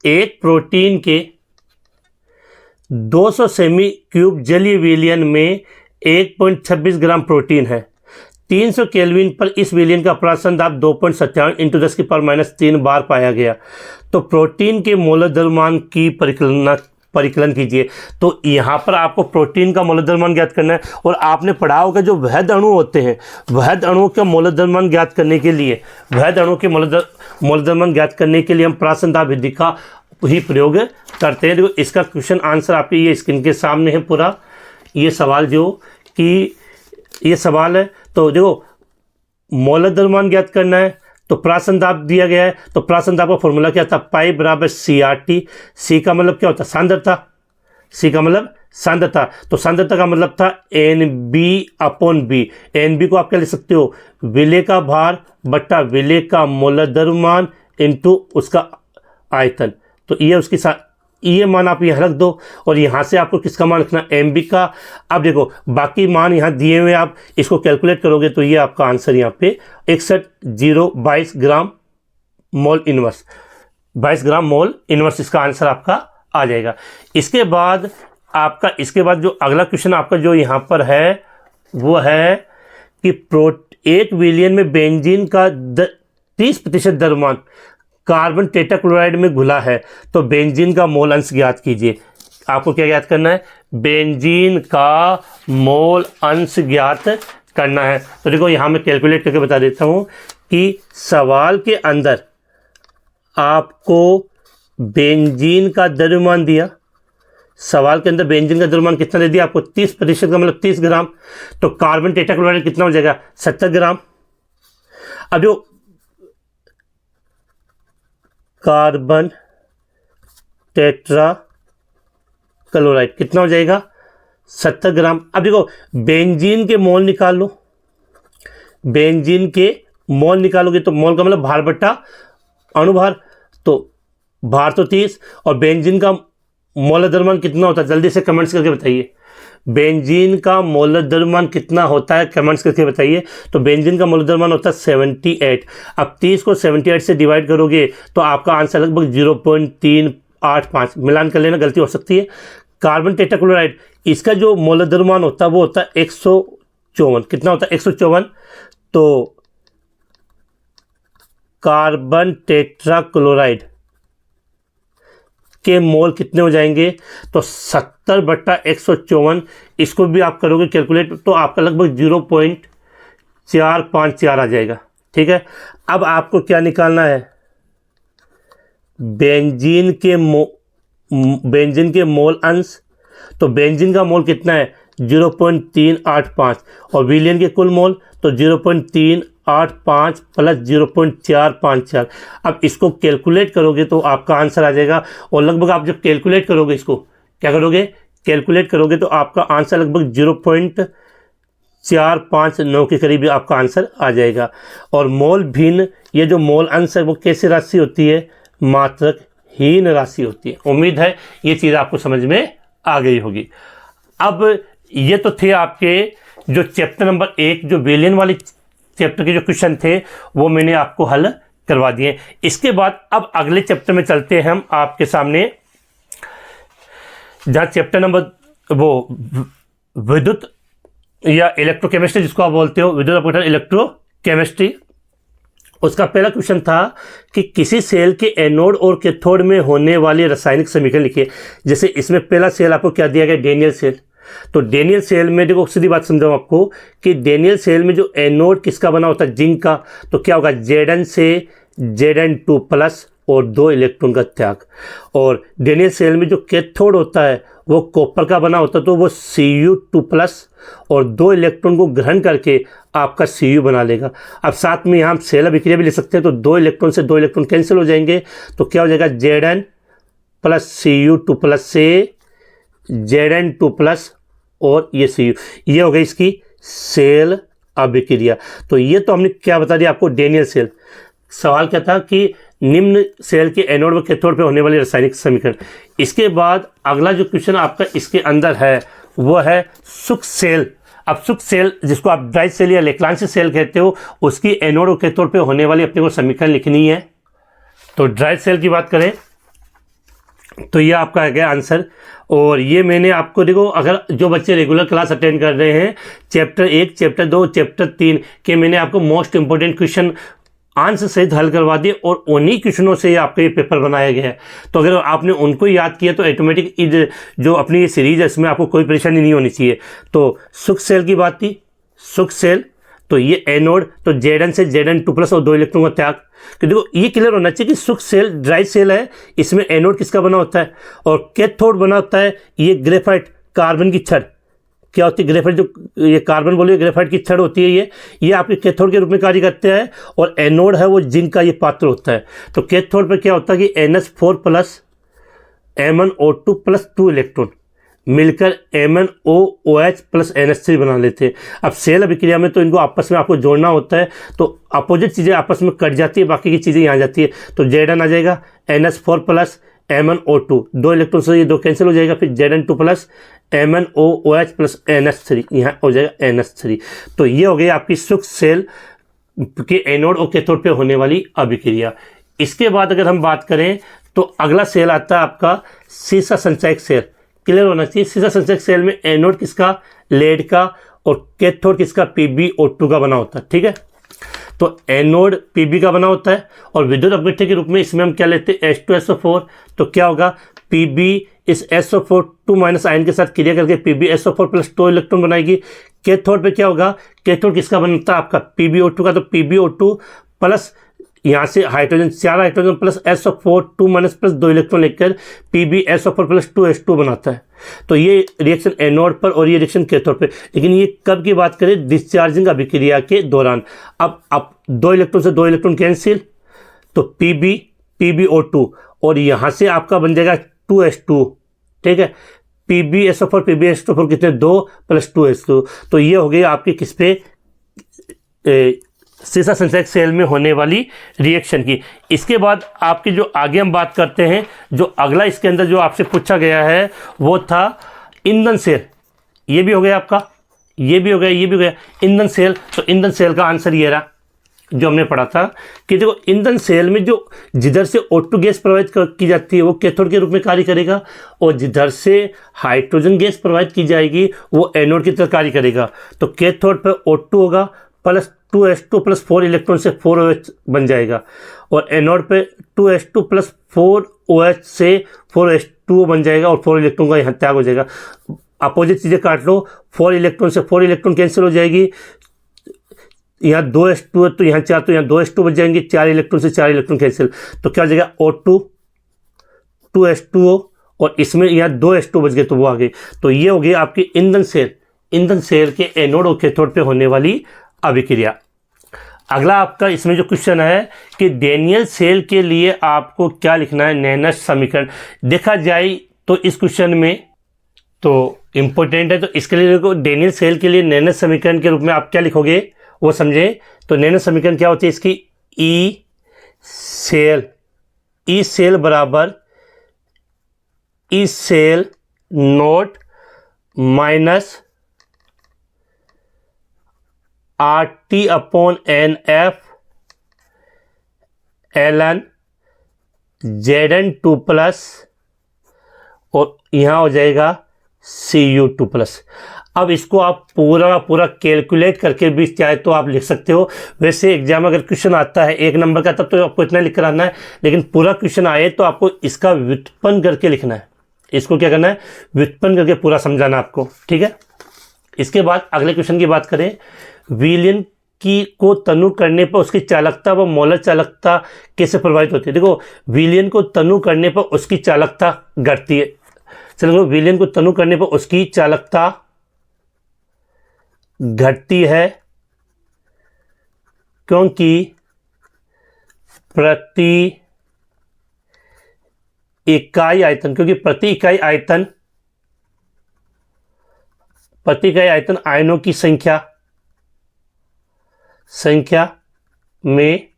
एक प्रोटीन के 200 सेमी क्यूब जलीय विलयन में 1.26 ग्राम प्रोटीन है। 300 केल्विन पर इस विलयन का अपराशन दाब 2.57 × 10⁻³ बार पाया गया। तो प्रोटीन के मोलर द्रव्यमान की परिकलन कीजिए। तो यहाँ पर आपको प्रोटीन का मोलर द्रव्यमान ज्ञात करना है। और आपने पढ़ा होगा जो वैध अणु होते हैं, वैध अणुओं का मोलर द्रव्यमान ज्ञात करने के लिए, वैध अणुओं के मोलर द्रव्यमान ज्ञात करने के लिए हम प्राशन दाब विधि का ही प्रयोग करते हैं। देखो इसका क्वेश्चन आंसर आपके ये स्क्रीन के सामने है पूरा। ये सवाल जो कि ये सवाल है, तो देखो मोलर द्रव्यमान ज्ञात करना है तो प्राशन दाब दिया गया है। तो प्राशन दाब का फॉर्मूला क्या था? पाई बराबर CRT। सी का मतलब क्या होता है? सांद्रता। सी का मतलब सांद्रता। तो सांद्रता का मतलब था NB/B। NB को आप क्या लिख सकते हो? विलय का भार बट्टा विलय का मोलर द्रव्यमान इंटू उसका आयतन। तो ये उसकी ये मान आप यहाँ रख दो और यहाँ से आपको किसका मान रखना? MB का। अब देखो बाकी मान यहाँ दिए हुए, आप इसको कैलकुलेट करोगे तो ये आपका आंसर यहाँ पे 61,022 ग्राम मोल इनवर्स, 22 ग्राम मोल इनवर्स इसका आंसर आपका आ जाएगा। इसके बाद जो अगला क्वेश्चन आपका जो यहाँ पर है वो है कि एक विलयन में बेंजीन का 30% द्रव्यमान कार्बन टेट्राक्लोराइड में घुला है। तो बेंजीन का मोल अंश ज्ञात कीजिए। आपको क्या ज्ञात करना है? बेंजीन का मोल अंश ज्ञात करना है। तो देखो यहाँ मैं कैलकुलेट करके बता देता हूँ कि सवाल के अंदर आपको बेंजीन का द्रव्यमान दिया, सवाल के अंदर बेंजीन का द्रव्यमान कितना दे दिया आपको? 30% का मतलब 30 ग्राम। तो कार्बन टेट्राक्लोराइड कितना हो जाएगा? 70 ग्राम। अब जो कार्बन टेट्राक्लोराइड कितना हो जाएगा? 70 ग्राम। अब देखो बेंजीन के मोल निकाल लो, बेंजीन के मोल निकालोगे तो मोल का मतलब भार बट्टा अणुभार। तो भार तो 30 और बेंजीन का मोलर द्रव्यमान कितना होता है, जल्दी से कमेंट्स करके बताइए। बेंजीन का मोलर द्रव्यमान कितना होता है, कमेंट्स करके बताइए। तो बेंजीन का मोलर द्रव्यमान होता है 78। अब 30 को 78 से डिवाइड करोगे तो आपका आंसर लगभग 0.385, मिलान कर लेना, गलती हो सकती है। कार्बन टेट्राक्लोराइड, इसका जो मोलर द्रव्यमान होता है वो होता है 154। कितना होता है, 154। तो कार्बन टेट्राक्लोराइड के मोल कितने हो जाएंगे, तो 70/154। इसको भी आप करोगे कैलकुलेट तो आपका लगभग 0.454 आ जाएगा। ठीक है, अब आपको क्या निकालना है, बेंजीन के मोल अंश। तो बेंजीन का मोल कितना है, 0.385, और विलियन के कुल मोल तो 0.385 प्लस 0.454। अब इसको कैलकुलेट करोगे तो आपका आंसर आ जाएगा, और लगभग आप जब कैलकुलेट करोगे, इसको क्या करोगे, कैलकुलेट करोगे तो आपका आंसर लगभग 0.459 के करीब आपका आंसर आ जाएगा। और मोल भिन्न, ये जो मोल अंश है वो कैसी राशि होती है, मात्रक हीन राशि होती है। उम्मीद है ये चीज़ आपको समझ में आ गई होगी। अब ये तो थे आपके जो चैप्टर नंबर 1 जो विलियन वाली चैप्टर के जो क्वेश्चन थे वो मैंने आपको हल करवा दिए। इसके बाद अब अगले चैप्टर में चलते हैं हम आपके सामने, जहाँ चैप्टर नंबर वो विद्युत या इलेक्ट्रोकेमिस्ट्री जिसको आप बोलते हो, विद्युत अपघटन इलेक्ट्रोकेमिस्ट्री। उसका पहला क्वेश्चन था कि किसी सेल के एनोड और कैथोड में होने वाले रासायनिक समीकरण लिखिए। जैसे इसमें पहला सेल आपको क्या दिया गया, डेनियल सेल। तो डेनियल सेल में देखो, सीधी बात समझाऊं आपको कि डेनियल सेल में जो एनोड किसका बना होता है, जिंक का। तो क्या होगा, Zn से Zn2 प्लस और 2 इलेक्ट्रॉन का त्याग। और डेनियल सेल में जो कैथोड होता है वो कॉपर का बना होता है, तो वो Cu2 प्लस और 2 इलेक्ट्रॉन को ग्रहण करके आपका Cu बना लेगा। अब साथ में यहाँ सेल अभिक्रिया भी ले सकते हैं, तो 2 इलेक्ट्रॉन से 2 इलेक्ट्रॉन कैंसिल हो जाएंगे, तो क्या हो जाएगा, Zn प्लस Cu2 प्लस से Zn2 प्लस और ये Cu, ये हो गई इसकी सेल अभिक्रिया। तो ये तो हमने क्या बता दिया आपको, डेनियल सेल। सवाल क्या था कि निम्न सेल के एनोड व कैथोड पे होने वाले रासायनिक समीकरण। इसके बाद अगला जो क्वेश्चन आपका इसके अंदर है वो है शुष्क सेल। अब शुष्क सेल जिसको आप ड्राई सेल या लेक्लांसी सेल कहते हो, उसकी एनोड और कैथोड पे होने वाली अपने को समीकरण लिखनी है। तो ड्राई सेल की बात करें तो ये आपका है गया आंसर। और ये मैंने आपको देखो, अगर जो बच्चे रेगुलर क्लास अटेंड कर रहे हैं, चैप्टर 1, चैप्टर 2, चैप्टर 3 के मैंने आपको मोस्ट इंपॉर्टेंट क्वेश्चन आंसर सहित हल करवा दिए, और उन्हीं क्वेश्चनों से आपका ये पेपर बनाया गया है। तो अगर आपने उनको याद किया तो ऑटोमेटिक जो अपनी ये सीरीज है इसमें आपको कोई परेशानी नहीं होनी चाहिए। तो शुष्क सेल की बात थी, शुष्क सेल तो ये एनोड, तो Zn से Zn2 प्लस और 2 इलेक्ट्रॉन का त्याग। तो देखो ये क्लियर होना चाहिए कि शुष्क सेल ड्राई सेल है, इसमें एनोड किसका बना होता है और कैथोड बना होता है ये ग्रेफाइट, कार्बन की छड़। क्या होती है ग्रेफाइट, जो ये कार्बन बोलिए ग्रेफाइट की छड़ होती है, ये आपके कैथोड के रूप में कार्य करते हैं। और एनोड है वो जिंक का ये पात्र होता है। तो कैथोड पर क्या होता है कि NH4 plus MnO2 plus 2 electron मिलकर MnOOH प्लस NH3 बना लेते हैं। अब सेल अभिक्रिया में तो इनको आपस में आपको जोड़ना होता है, तो अपोजिट चीज़ें आपस में कट जाती है, बाकी की चीज़ें यहाँ जाती है। तो Zn आ जाएगा NH4 प्लस MnO2, 2 इलेक्ट्रॉन से ये 2 कैंसिल हो जाएगा, फिर Zn2 plus MnOOH plus NH3, यहाँ हो जाएगा NH3। तो ये हो गई आपकी शुष्क सेल के एनोड और कैथोड पे होने वाली अभिक्रिया। इसके बाद अगर हम बात करें तो अगला सेल आता है आपका सीसा संचयक सेल। क्लियर होना चाहिए, सीसा संचयक सेल में एनोड किसका, लेड का, और कैथोड किसका, PbO2 का बना होता है। ठीक है, तो एनोड Pb का बना होता है, और विद्युत अपघट्य के रूप में इसमें हम क्या लेते हैं, H2SO4। तो क्या होगा, Pb इस SO4 2 माइनस आयन के साथ क्रिया करके PbSO4 प्लस 2 इलेक्ट्रॉन बनाएगी। कैथोड पे क्या होगा, कैथोड किसका बनता है आपका, PbO2 का। तो PbO2 प्लस यहाँ से hydrogen, 4 hydrogen plus SO4 2 minus plus 2 electron लेकर PbSO4 प्लस 2H2 बनाता है। तो ये रिएक्शन एनोड पर और ये रिएक्शन कैथोड पे। लेकिन ये कब की बात करें, डिस्चार्जिंग अभिक्रिया के दौरान। अब 2 इलेक्ट्रॉन से 2 इलेक्ट्रॉन कैंसिल, तो PbO2 और यहाँ से आपका बन जाएगा 2H2। ठीक है, PbSO4 कितने, 2 प्लस 2H2। तो ये हो गई आपकी किस पे, सीसा संचयक सेल में होने वाली रिएक्शन की। इसके बाद आपकी जो आगे हम बात करते हैं, जो अगला इसके अंदर जो आपसे पूछा गया है वो था ईंधन सेल। ये भी हो गया आपका, ये भी हो गया, ये भी हो गया ईंधन सेल। तो ईंधन सेल का आंसर ये रहा जो हमने पढ़ा था कि देखो ईंधन सेल में जो जिधर से O2 गैस प्रवाहित की जाती है वो कैथोड के रूप में कार्य करेगा, और जिधर से हाइड्रोजन गैस प्रवाहित की जाएगी वो एनोड की तरह कार्य करेगा। तो कैथोड पर O2 होगा प्लस 2s2 प्लस 4 इलेक्ट्रॉन से 4OH बन जाएगा, और एनोड पे 2s2 प्लस 4OH से 4s2 बन जाएगा, और 4 इलेक्ट्रॉन का यहाँ त्याग हो जाएगा। अपोजिट चीज़ें काट लो, 4 इलेक्ट्रॉन से 4 इलेक्ट्रॉन कैंसिल हो जाएगी, यहाँ 2s2 है तो यहाँ 4, तो यहाँ 2s2 बच जाएंगे, 4 इलेक्ट्रॉन से 4 इलेक्ट्रॉन कैंसिल, तो क्या हो जाएगा O2 2s2, और इसमें यहाँ 2s2 बच गए तो वो आ गए। तो ये हो गई आपकी ईंधन सेल, ईंधन सेल के एनोड और कैथोड पे होने वाली अभिक्रिया। अगला आपका इसमें जो क्वेश्चन है कि डेनियल सेल के लिए आपको क्या लिखना है, नैनस समीकरण। देखा जाए तो इस क्वेश्चन में तो इम्पोर्टेंट है, तो इसके लिए देखो डेनियल सेल के लिए नैनस समीकरण के रूप में आप क्या लिखोगे वो समझे। तो नैनस समीकरण क्या होती है इसकी, ई सेल बराबर E cell nought minus RT upon NF ln Zn2 plus, और यहाँ हो जाएगा Cu2 प्लस। अब इसको आप पूरा पूरा कैलकुलेट करके भी चाहे तो आप लिख सकते हो। वैसे एग्जाम अगर क्वेश्चन आता है 1 नंबर का तब तो आपको इतना लिख कर आना है, लेकिन पूरा क्वेश्चन आए तो आपको इसका व्युत्पन्न करके लिखना है। इसको क्या करना है, व्युत्पन्न करके पूरा समझाना आपको, ठीक है। इसके बाद अगले क्वेश्चन की बात करें, विलयन को तनु करने पर उसकी चालकता व मोलर चालकता कैसे प्रभावित होती है। देखो विलयन को तनु करने पर उसकी चालकता घटती है। चलो विलयन को तनु करने पर उसकी चालकता घटती है क्योंकि प्रति इकाई आयतन आयनों की संख्या में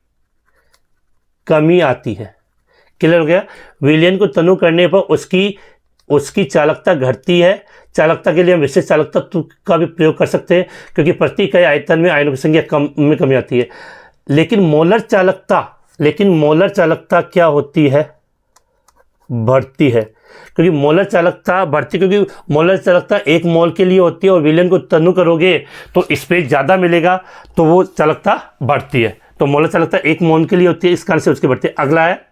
कमी आती है। क्लियर हो गया। विलयन को तनु करने पर उसकी चालकता घटती है। चालकता के लिए हम विशेष चालकता का भी प्रयोग कर सकते हैं क्योंकि प्रति इकाई आयतन में आयनों की संख्या में कमी आती है। लेकिन मोलर चालकता क्या होती है, बढ़ती है। क्योंकि मोलर चालकता बढ़ती, क्योंकि मोलर चालकता 1 मोल के लिए होती है और विलयन को तनु करोगे तो स्पेस ज़्यादा मिलेगा तो वो चालकता बढ़ती है। तो मोलर चालकता 1 मोल के लिए होती है, इस कारण से उसकी बढ़ती है। अगला है,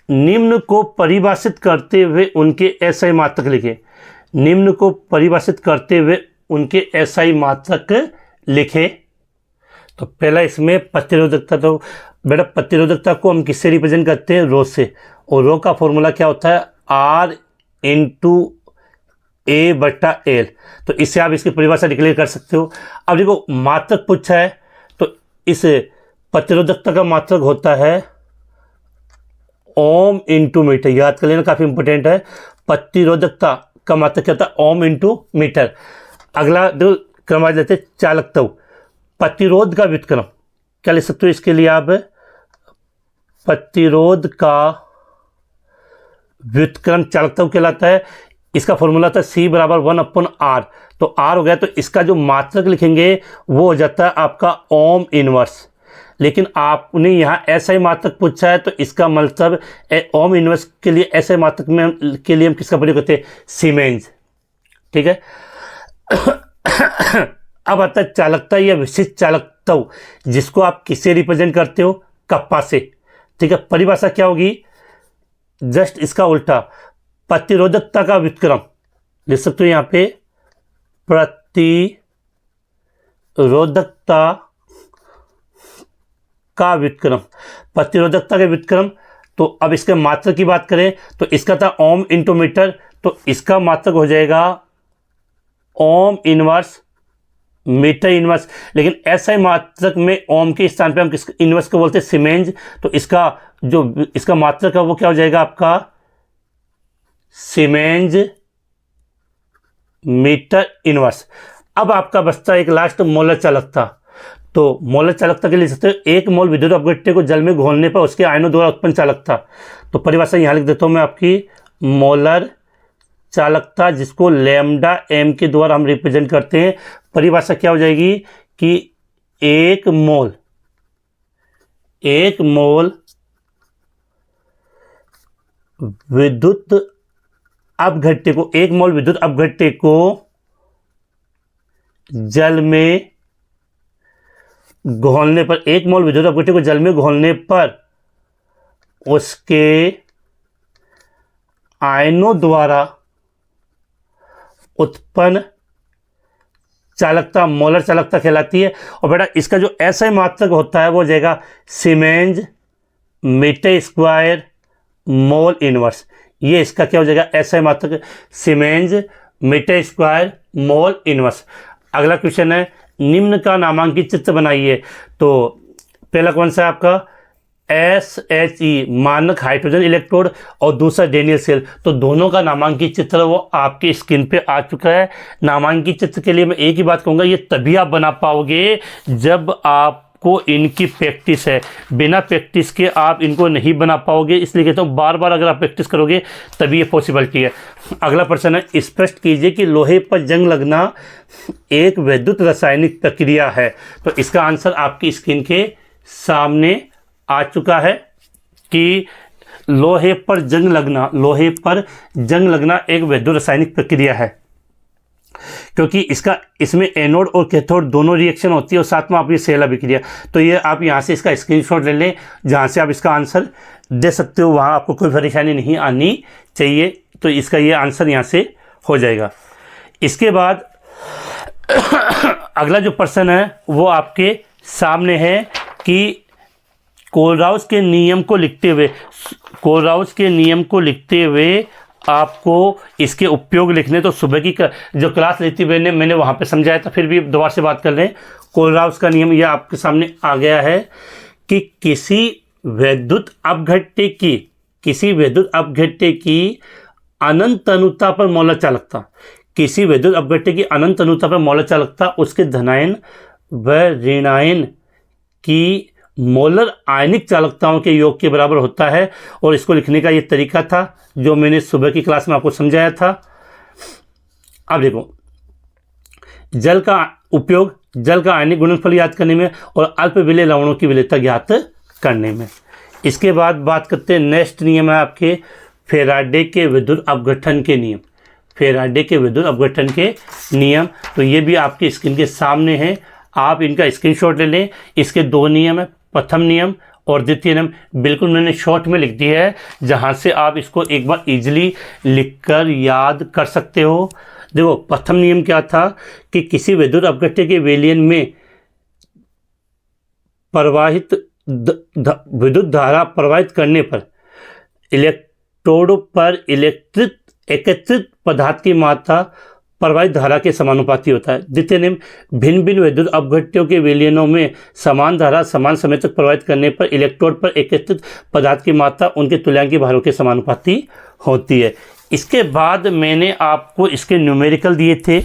निम्न को परिभाषित करते हुए उनके एसआई मात्रक लिखें। निम्न को परिभाषित करते हुए उनके एसआई मात्रक लिखें। तो पहला इसमें प्रतिरोधकता, तो बेटा प्रतिरोधकता को हम किससे रिप्रेजेंट करते हैं, रो से, और रो का फॉर्मूला क्या होता है, R × A/L। तो इससे आप इसकी परिभाषा डिक्लेयर कर सकते हो। अब देखो मात्रक पूछा है तो इस प्रतिरोधकता का मात्रक होता है ओम × मीटर, याद कर लेना, काफ़ी इंपॉर्टेंट है। प्रतिरोधकता का मात्रक क्या होता है, ओम × मीटर। अगला जो क्रम लेते हैं चालकता, प्रतिरोध का व्युत्क्रम क्या लिख सकते हो, इसके लिए आप प्रतिरोध का व्युत्क्रम चालकता कहलाता है। इसका फॉर्मूला था C = 1/R। तो R हो गया, तो इसका जो मात्रक लिखेंगे वो हो जाता है आपका ओम इनवर्स। लेकिन आपने यहाँ एसआई मात्रक पूछा है तो इसका मतलब ओम इनवर्स के लिए एसआई मात्रक के लिए हम किसका प्रयोग करते हैं, सीमेंस, ठीक है। अब आता है चालकता या विशिष्ट चालकता, जिसको आप किससे रिप्रेजेंट करते हो, कप्पा से, ठीक है। परिभाषा क्या होगी, जस्ट इसका उल्टा, प्रतिरोधकता का व्युत्क्रम लिख सकते हो यहाँ पे, प्रतिरोधकता का व्युत्क्रम। तो अब इसके मात्रक की बात करें तो इसका था ओम × मीटर, तो इसका मात्रक हो जाएगा ओम इनवर्स मीटर इनवर्स। लेकिन एसआई मात्रक में ओम के स्थान पे हम किस इनवर्स को बोलते हैं, सीमेंस। तो इसका मात्रक है वो क्या हो जाएगा आपका, सीमेंस मीटर इनवर्स। अब आपका बचता एक लास्ट मोलर चालकता। तो मोलर चालकता के लिए लिख सकते हो 1 मोल विद्युत अपघट्य को जल में घोलने पर उसके आयनों द्वारा उत्पन्न चालकता। तो परिभाषा यहाँ लिख देता हूँ मैं आपकी, मोलर चालकता जिसको लैम्डा m के द्वारा हम रिप्रेजेंट करते हैं, परिभाषा क्या हो जाएगी कि 1 मोल विद्युत अपघट्य को 1 मोल विद्युत अपघट्य को जल में घोलने पर 1 मोल विद्युत अपघट्य को जल में घोलने पर उसके आयनों द्वारा उत्पन्न चालकता मोलर चालकता कहलाती है। और बेटा इसका जो SI मात्रक होता है वो हो जाएगा siemens metre square mole inverse. ये इसका क्या हो जाएगा, SI मात्रक siemens metre square mole inverse. अगला क्वेश्चन है, निम्न का नामांकित चित्र बनाइए। तो पहला कौन सा है आपका, SHE मानक हाइड्रोजन इलेक्ट्रोड और दूसरा डेनियल सेल। तो दोनों का नामांकित चित्र वो आपकी स्क्रीन पे आ चुका है। नामांकित चित्र के लिए मैं एक ही बात कहूँगा, ये तभी आप बना पाओगे जब आपको इनकी प्रैक्टिस है। बिना प्रैक्टिस के आप इनको नहीं बना पाओगे, इसलिए कहता हूँ बार बार अगर आप प्रैक्टिस करोगे तभी ये पॉसिबिलिटी है। अगला प्रश्न है, स्पष्ट कीजिए कि लोहे पर जंग लगना एक विद्युत रासायनिक प्रक्रिया है। तो इसका आंसर आपकी स्क्रीन के सामने आ चुका है कि लोहे पर जंग लगना एक विद्युत रासायनिक प्रक्रिया है, क्योंकि इसमें एनोड और कैथोड दोनों रिएक्शन होती है और साथ में आप ये सेल अभिक्रिया। तो ये आप यहाँ से इसका स्क्रीनशॉट ले लें, जहाँ से आप इसका आंसर दे सकते हो, वहाँ आपको कोई परेशानी नहीं आनी चाहिए। तो इसका ये आंसर यहाँ से हो जाएगा। इसके बाद अगला जो प्रश्न है वो आपके सामने है कि कोलराउस के नियम को लिखते हुए आपको इसके उपयोग लिखने। तो सुबह की जो क्लास लेती हुए मैंने वहाँ पे समझाया था, फिर भी दोबारा से बात कर लें। कोलराउस का नियम यह आपके सामने आ गया है कि किसी विद्युत अपघट्य की अनंत अनुता पर मोलर चालकता उसके धनायन व ऋणायन की मोलर आयनिक चालकताओं के योग के बराबर होता है। और इसको लिखने का ये तरीका था जो मैंने सुबह की क्लास में आपको समझाया था। अब देखो, जल का उपयोग जल का आयनिक गुणनफल याद करने में और अल्प विलेय लवणों की विलेयता ज्ञात करने में। इसके बाद बात करते हैं, नेक्स्ट नियम है आपके फेराडे के विद्युत अपघटन के नियम। तो ये भी आपकी स्क्रीन के सामने है, आप इनका स्क्रीनशॉट ले लें। इसके 2 नियम है, प्रथम नियम और द्वितीय नियम। बिल्कुल मैंने शॉर्ट में लिख दिया है, जहां से आप इसको एक बार इजीली लिखकर याद कर सकते हो। देखो, प्रथम नियम क्या था कि किसी विद्युत अपघट्य के विलयन में प्रवाहित विद्युत धारा प्रवाहित करने पर इलेक्ट्रोड पर एकत्रित पदार्थ की मात्रा प्रवाहित धारा के समानुपाती होता है। द्वितीय नियम, भिन्न भिन्न विद्युत अपघट्यों के विलयनों में समान धारा समान समय तक प्रवाहित करने पर इलेक्ट्रोड पर एकत्रित पदार्थ की मात्रा उनके तुल्यांकी भारों के समानुपाती होती है। इसके बाद मैंने आपको इसके न्यूमेरिकल दिए थे।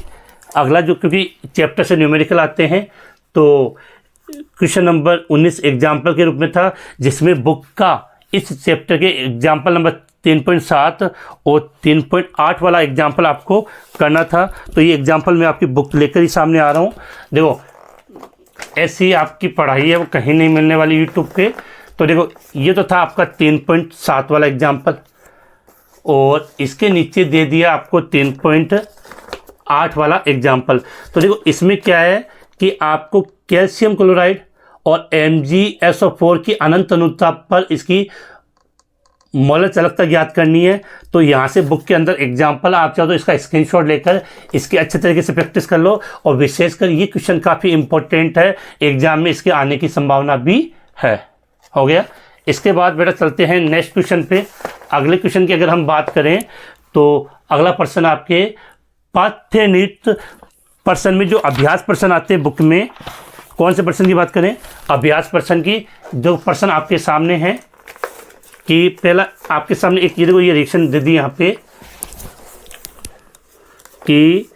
अगला जो, क्योंकि चैप्टर से न्यूमेरिकल आते हैं, तो क्वेश्चन नंबर 19 एग्जाम्पल के रूप में था, जिसमें बुक का इस चैप्टर के एग्जाम्पल नंबर 3.7 और 3.8 वाला एग्जाम्पल आपको करना था। तो ये एग्जाम्पल मैं आपकी बुक लेकर ही सामने आ रहा हूँ। देखो, ऐसी आपकी पढ़ाई है वो कहीं नहीं मिलने वाली यूट्यूब पे। तो देखो, ये तो था आपका 3.7 वाला एग्जाम्पल, और इसके नीचे दे दिया आपको 3.8 वाला एग्जाम्पल। तो देखो, इसमें क्या है कि आपको कैल्शियम क्लोराइड और MgSO4 की अनंत अनुता पर इसकी मोलर चालकता ज्ञात करनी है। तो यहाँ से बुक के अंदर एग्जाम्पल, आप चाहो तो इसका स्क्रीनशॉट लेकर इसकी अच्छे तरीके से प्रैक्टिस कर लो। और विशेषकर ये क्वेश्चन काफ़ी इंपॉर्टेंट है, एग्जाम में इसके आने की संभावना भी है। हो गया। इसके बाद बेटा चलते हैं नेक्स्ट क्वेश्चन पे। अगले क्वेश्चन की अगर हम बात करें तो अगला प्रश्न आपके पाठ्यनिष्ठ प्रश्न में जो अभ्यास प्रश्न आते हैं बुक में, कौन से प्रश्न की बात करें, अभ्यास प्रश्न की। जो प्रश्न आपके सामने हैं कि पहला आपके सामने एक ये रिएक्शन दे दी यहाँ पे कि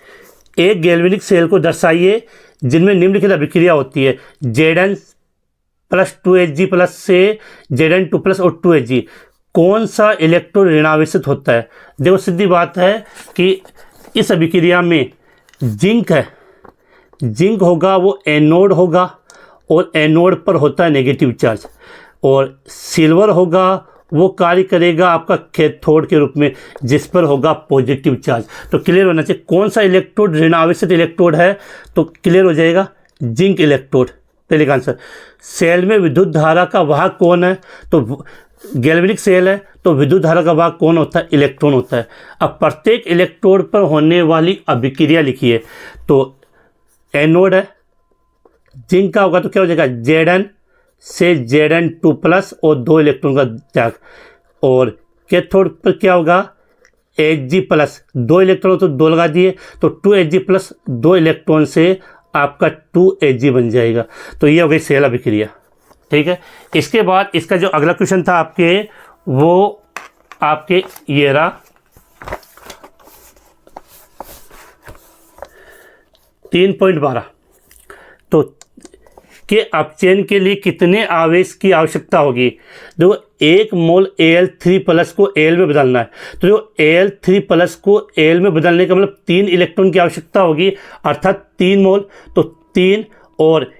एक गैल्वेनिक सेल को दर्शाइए जिनमें निम्नलिखित अभिक्रिया होती है, Zn प्लस 2Hg प्लस से Zn2 प्लस और 2Hg, कौन सा इलेक्ट्रॉन ऋणावेशित होता है? देखो सीधी बात है कि इस अभिक्रिया में जिंक है, जिंक होगा वो एनोड होगा और एनोड पर होता है नेगेटिव चार्ज, और सिल्वर होगा वो कार्य करेगा आपका कैथोड के रूप में जिस पर होगा पॉजिटिव चार्ज। तो क्लियर होना चाहिए कौन सा इलेक्ट्रोड ऋणावेशित इलेक्ट्रोड है, तो क्लियर हो जाएगा जिंक इलेक्ट्रोड, पहले का आंसर। सेल में विद्युत धारा का वाहक कौन है, तो गैल्वेनिक सेल है, तो विद्युत धारा का वाहक कौन होता है, इलेक्ट्रॉन होता है। अब प्रत्येक इलेक्ट्रोड पर होने वाली अभिक्रिया लिखिए, तो एनोड है, जिंक का होगा तो क्या हो जाएगा Zn से Zn2 प्लस और 2 इलेक्ट्रॉन का त्याग, और कैथोड पर क्या होगा Hg प्लस, 2 इलेक्ट्रॉन तो 2 लगा दिए, तो 2Hg प्लस 2 इलेक्ट्रॉन से आपका 2Hg बन जाएगा। तो ये हो गई सेल अभिक्रिया, ठीक है। इसके बाद इसका जो अगला क्वेश्चन था आपके, वो आपके ये रहा 3.12, तो के अपचयन के लिए कितने आवेश की आवश्यकता होगी? देखो 1 मोल Al3 प्लस को Al में बदलना है, तो जो Al3 प्लस को Al में बदलने का मतलब 3 इलेक्ट्रॉन की आवश्यकता होगी, अर्थात 3 मोल, तो 3 और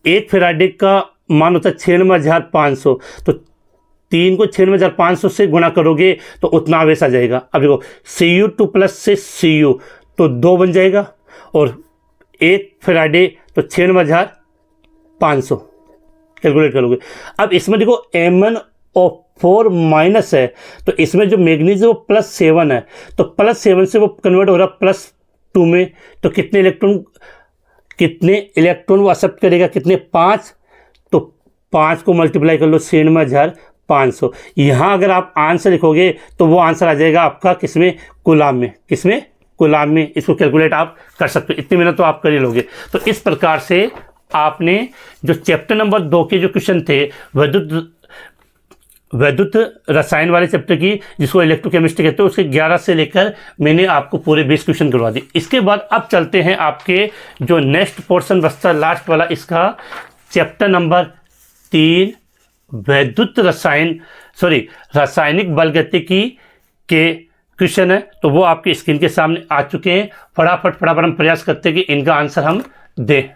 1 फैराडे का मान होता है 96,500, तो 3 को 96,500 से गुणा करोगे तो उतना आवेश आ जाएगा। अब देखो Cu2 प्लस से Cu तो 2 बन जाएगा, और 1 फैराडे तो 96,500 कैलकुलेट करोगे। अब इसमें देखो MnO4 माइनस है, तो इसमें जो मैग्नीज वो +7 है, तो +7 से वो कन्वर्ट हो रहा +2 में, तो कितने इलेक्ट्रॉन वो एक्सेप्ट करेगा, कितने 5, तो 5 को मल्टीप्लाई कर लो 96,500। यहाँ अगर आप आंसर लिखोगे तो वो आंसर आ जाएगा आपका किसमें, कूलाम में, किसमें, कूलाम में। इसको कैलकुलेट आप कर सकते हो, इतनी मेहनत तो आप कर ही लोगे। तो इस प्रकार से आपने जो चैप्टर नंबर 2 के जो क्वेश्चन थे वैद्युत रसायन वाले चैप्टर की, जिसको इलेक्ट्रोकेमिस्ट्री कहते हैं, उसके 11 से लेकर मैंने आपको पूरे 20 क्वेश्चन करवा दिए। इसके बाद अब चलते हैं आपके जो नेक्स्ट पोर्शन बचता लास्ट वाला, इसका चैप्टर नंबर 3 वैद्युत रासायनिक बलगतिकी के क्वेश्चन है, तो वो आपकी स्क्रीन के सामने आ चुके हैं। फटाफट हम प्रयास करते हैं कि इनका आंसर हम दें।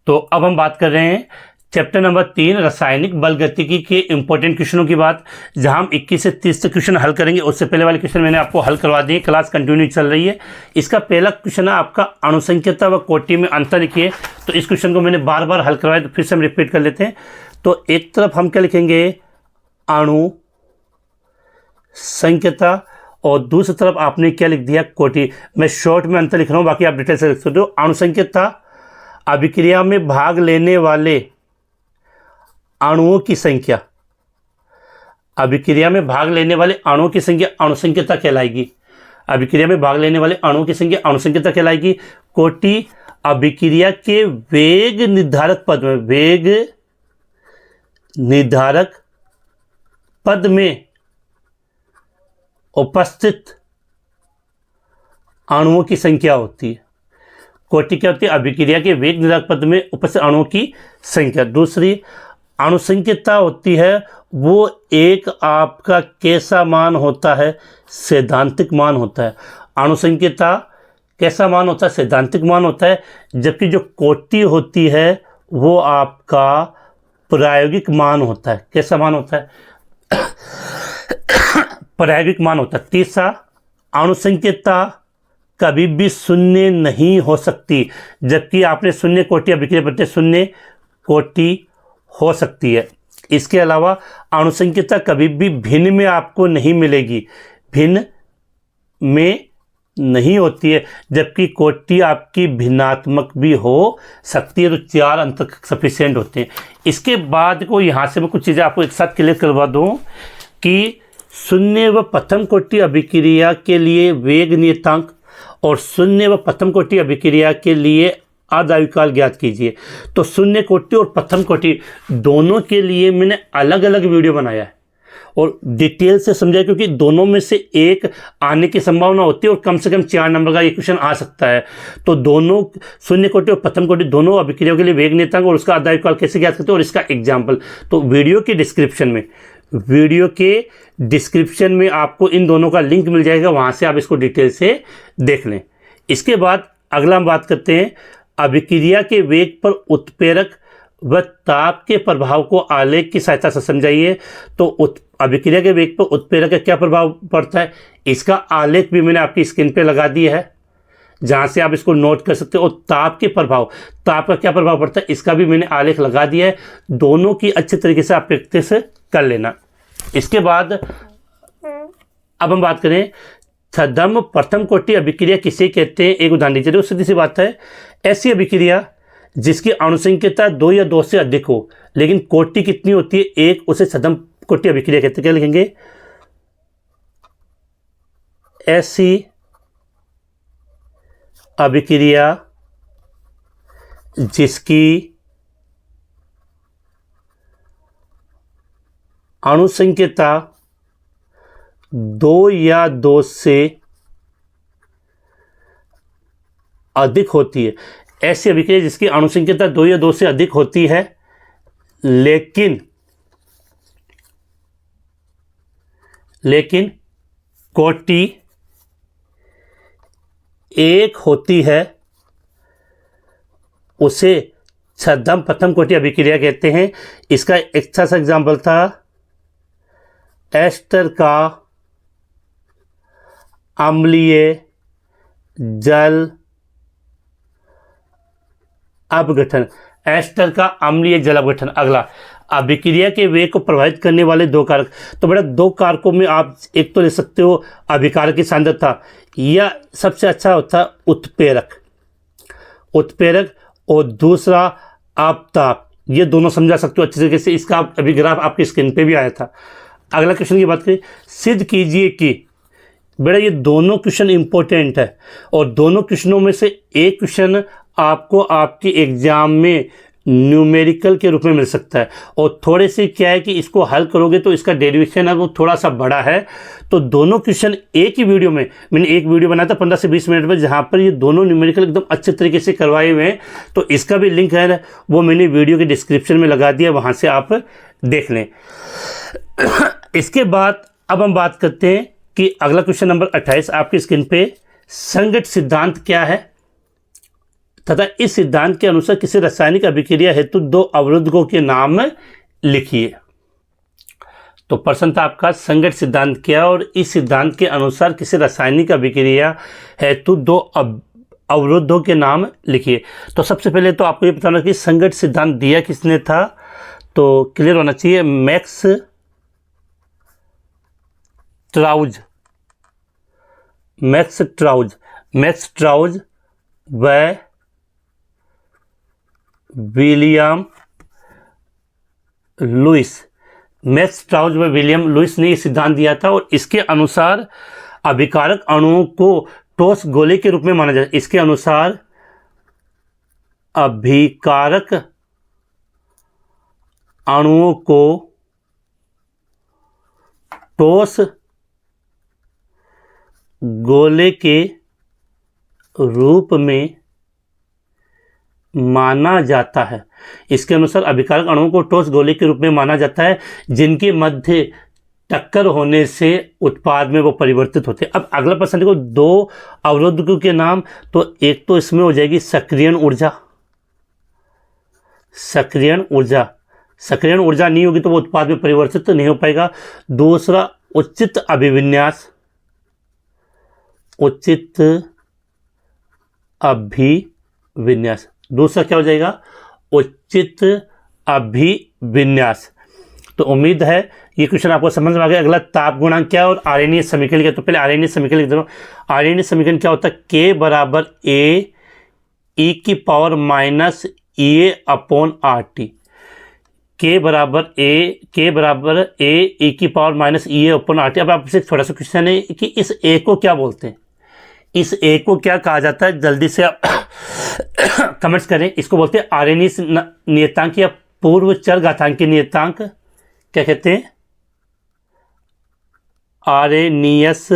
तो अब हम बात कर रहे हैं चैप्टर नंबर 3 रासायनिक बलगतिकी के इंपॉर्टेंट क्वेश्चनों की बात, जहां हम 21 से 30 तक क्वेश्चन हल करेंगे। उससे पहले वाले क्वेश्चन मैंने आपको हल करवा दिए, क्लास कंटिन्यू चल रही है। इसका पहला क्वेश्चन है आपका अणुसंख्यता व कोटि में अंतर लिखिए। तो इस क्वेश्चन को मैंने बार बार हल करवाया, तो फिर से हम रिपीट कर लेते हैं। तो एक तरफ हम क्या लिखेंगे, अणु संख्यता, और दूसरी तरफ आपने क्या लिख दिया, कोटि। मैं शॉर्ट में अंतर लिख रहा हूँ, बाकी आप डिटेल से लिख सकते हो। अणुसंख्यता अभिक्रिया में भाग लेने वाले अणुओं की संख्या, अभिक्रिया में भाग लेने वाले अणुओं की संख्या अणुसंख्यता कहलाएगी। अभिक्रिया में भाग लेने वाले अणुओं की संख्या अणुसंख्यता कहलाएगी। कोटि अभिक्रिया के वेग निर्धारक पद में, वेग निर्धारक पद में उपस्थित अणुओं की संख्या होती है। कोटि क्या होती है, अभिक्रिया के वेग निर्धारक पद में उपस्थित अणुओं की संख्या। दूसरी अणुसंख्यता होती है, वो एक आपका कैसा मान होता है, सैद्धांतिक मान होता है। अणुसंख्यता कैसा मान होता है, सैद्धांतिक मान होता है। जबकि जो कोटि होती है वो आपका प्रायोगिक मान होता है। कैसा मान होता है, प्रायोगिक मान होता है। तीसरा, अणुसंख्यता कभी भी शून्य नहीं हो सकती, जबकि आपने शून्य कोटि अभिक्रिया बदले शून्य कोटि हो सकती है। इसके अलावा अणुसंख्यता कभी भी भिन्न में आपको नहीं मिलेगी, भिन्न में नहीं होती है, जबकि कोटि आपकी भिन्नात्मक भी हो सकती है। तो 4 अंक सफिशिएंट होते हैं। इसके बाद को यहाँ से मैं कुछ चीज़ें आपको एक साथ क्लियर करवा दूँ कि शून्य व प्रथम कोटि अभिक्रिया के लिए वेग नियतांक और शून्य व प्रथम कोटि अभिक्रिया के लिए अर्धायुकाल ज्ञात कीजिए। तो शून्य कोटि और प्रथम कोटि दोनों के लिए मैंने अलग अलग वीडियो बनाया है, और डिटेल से समझाए, क्योंकि दोनों में से एक आने की संभावना होती है और कम से कम 4 नंबर का ये क्वेश्चन आ सकता है। तो दोनों शून्य कोटि और प्रथम कोटि दोनों अभिक्रियाओं के लिए वेग नियतांक और उसका आधार काल कैसे ज्ञात करते हैं और इसका एग्जाम्पल, तो वीडियो के डिस्क्रिप्शन में आपको इन दोनों का लिंक मिल जाएगा, वहाँ से आप इसको डिटेल से देख लें। इसके बाद अगला हम बात करते हैं अभिक्रिया के वेग पर उत्प्रेरक व ताप के प्रभाव को आलेख की सहायता से समझाइए। तो अभिक्रिया के वेग पर उत्प्रेरक का क्या प्रभाव पड़ता है, इसका आलेख भी मैंने आपकी स्क्रीन पे लगा दिया है, जहाँ से आप इसको नोट कर सकते हो। और ताप का क्या प्रभाव पड़ता है, इसका भी मैंने आलेख लगा दिया है। दोनों की अच्छे तरीके से आप प्रैक्टिस कर लेना। इसके बाद अब हम बात करें छद्म प्रथम कोटि अभिक्रिया किसे कहते हैं, एक उदाहरण लीजिए। तो सीधी सी बात है, ऐसी अभिक्रिया जिसकी अणुसंख्या 2 या 2 से अधिक हो लेकिन कोटि कितनी होती है, 1, उसे छद्म कोटि अभिक्रिया कहते हैं। क्या लिखेंगे, ऐसी अभिक्रिया जिसकी अणुसंख्या 2 या 2 से अधिक होती है। ऐसी अभिक्रिया जिसकी अणुसंख्या 2 या 2 से अधिक होती है लेकिन कोटि 1 होती है, उसे छद्म प्रथम कोटि अभिक्रिया कहते हैं। इसका एक अच्छा सा एग्जाम्पल था एस्टर का अम्लीय जल अपघटन। एस्टर का अम्लीय जल अपघटन। अगला, अभिक्रिया के वेग को प्रभावित करने वाले 2 कारक। तो बेटा 2 कारकों में आप एक तो ले सकते हो अभिकारक की सांद्रता, या सबसे अच्छा होता है उत्प्रेरक, और दूसरा आपताप। ये दोनों समझा सकते हो अच्छे तरीके से। इसका अभी ग्राफ आपकी स्क्रीन पे भी आया था। अगला क्वेश्चन की बात करें, सिद्ध कीजिए कि, बेटा ये दोनों क्वेश्चन इंपॉर्टेंट है और दोनों क्वेश्चनों में से एक क्वेश्चन आपको आपके एग्जाम में न्यूमेरिकल के रूप में मिल सकता है। और थोड़े से क्या है कि इसको हल करोगे तो इसका डेरिवेशन है वो थोड़ा सा बड़ा है। तो दोनों क्वेश्चन एक ही वीडियो में, मैंने एक वीडियो बनाया था 15 से 20 मिनट में, जहाँ पर ये दोनों न्यूमेरिकल एकदम अच्छे तरीके से करवाए हुए हैं। तो इसका भी लिंक है, वो मैंने वीडियो के डिस्क्रिप्शन में लगा दिया, वहाँ से आप देख लें। इसके बाद अब हम बात करते हैं कि अगला क्वेश्चन नंबर 28 आपकी स्क्रीन पे, संगत सिद्धांत क्या है तथा इस सिद्धांत के अनुसार किसी रासायनिक अभिक्रिया हेतु 2 अवरोधकों के नाम लिखिए। तो प्रश्न था आपका संगत सिद्धांत क्या है और इस सिद्धांत के अनुसार किसी रासायनिक अभिक्रिया हेतु 2 अवरोधों के नाम लिखिए। तो सबसे पहले तो आपको ये बताना कि संगत सिद्धांत दिया किसने था, तो क्लियर होना चाहिए, मैक्स ट्राउज व विलियम लुइस। मैक्स ट्राउज व विलियम लुइस ने यह सिद्धांत दिया था और इसके अनुसार अभिकारक अणुओं को ठोस गोले के रूप में माना जाता है। इसके अनुसार अभिकारक अणुओं को ठोस गोले के रूप में माना जाता है। इसके अनुसार अभिकारक अणुओं को ठोस गोले के रूप में माना जाता है जिनके मध्य टक्कर होने से उत्पाद में वो परिवर्तित होते हैं। अब अगला प्रश्न देखो, 2 अवरोधकों के नाम। तो एक तो इसमें हो जाएगी सक्रियण ऊर्जा। सक्रियण ऊर्जा नहीं होगी तो वो उत्पाद में परिवर्तित नहीं हो पाएगा। दूसरा उचित अभिविन्यास। दूसरा क्या हो जाएगा, उचित अभिविन्यास। तो उम्मीद है ये क्वेश्चन आपको समझ में आ गया। अगला ताप गुणांक क्या है और आर्यनीय समीकरण क्या। तो पहले आर्यनीय समीकरण लिख दो। आर्यनीय समीकरण क्या होता है, K बराबर A e की power minus EA upon RT। K बराबर A e की power minus EA upon RT। अब आपसे थोड़ा सा क्वेश्चन है कि इस A को क्या बोलते हैं, इस A को क्या कहा जाता है, जल्दी से आप कमेंट्स करें। इसको बोलते हैं आर्यनीय नियतांक या पूर्व चर घातांकीय नियतांक। क्या कहते हैं, आरेनियस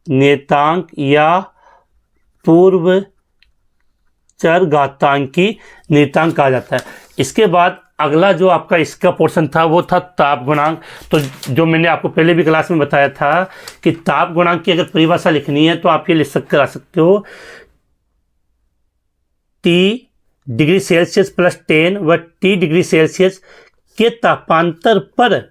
नियतांक या पूर्व चरघातांकी नियतांक कहा जाता है। इसके बाद अगला जो आपका इसका पोर्शन था वो था ताप गुणांक। तो जो मैंने आपको पहले भी क्लास में बताया था कि ताप गुणांक की अगर परिभाषा लिखनी है तो आप ये लिख कर आ सकते हो T डिग्री सेल्सियस प्लस 10 व T डिग्री सेल्सियस के तापांतर पर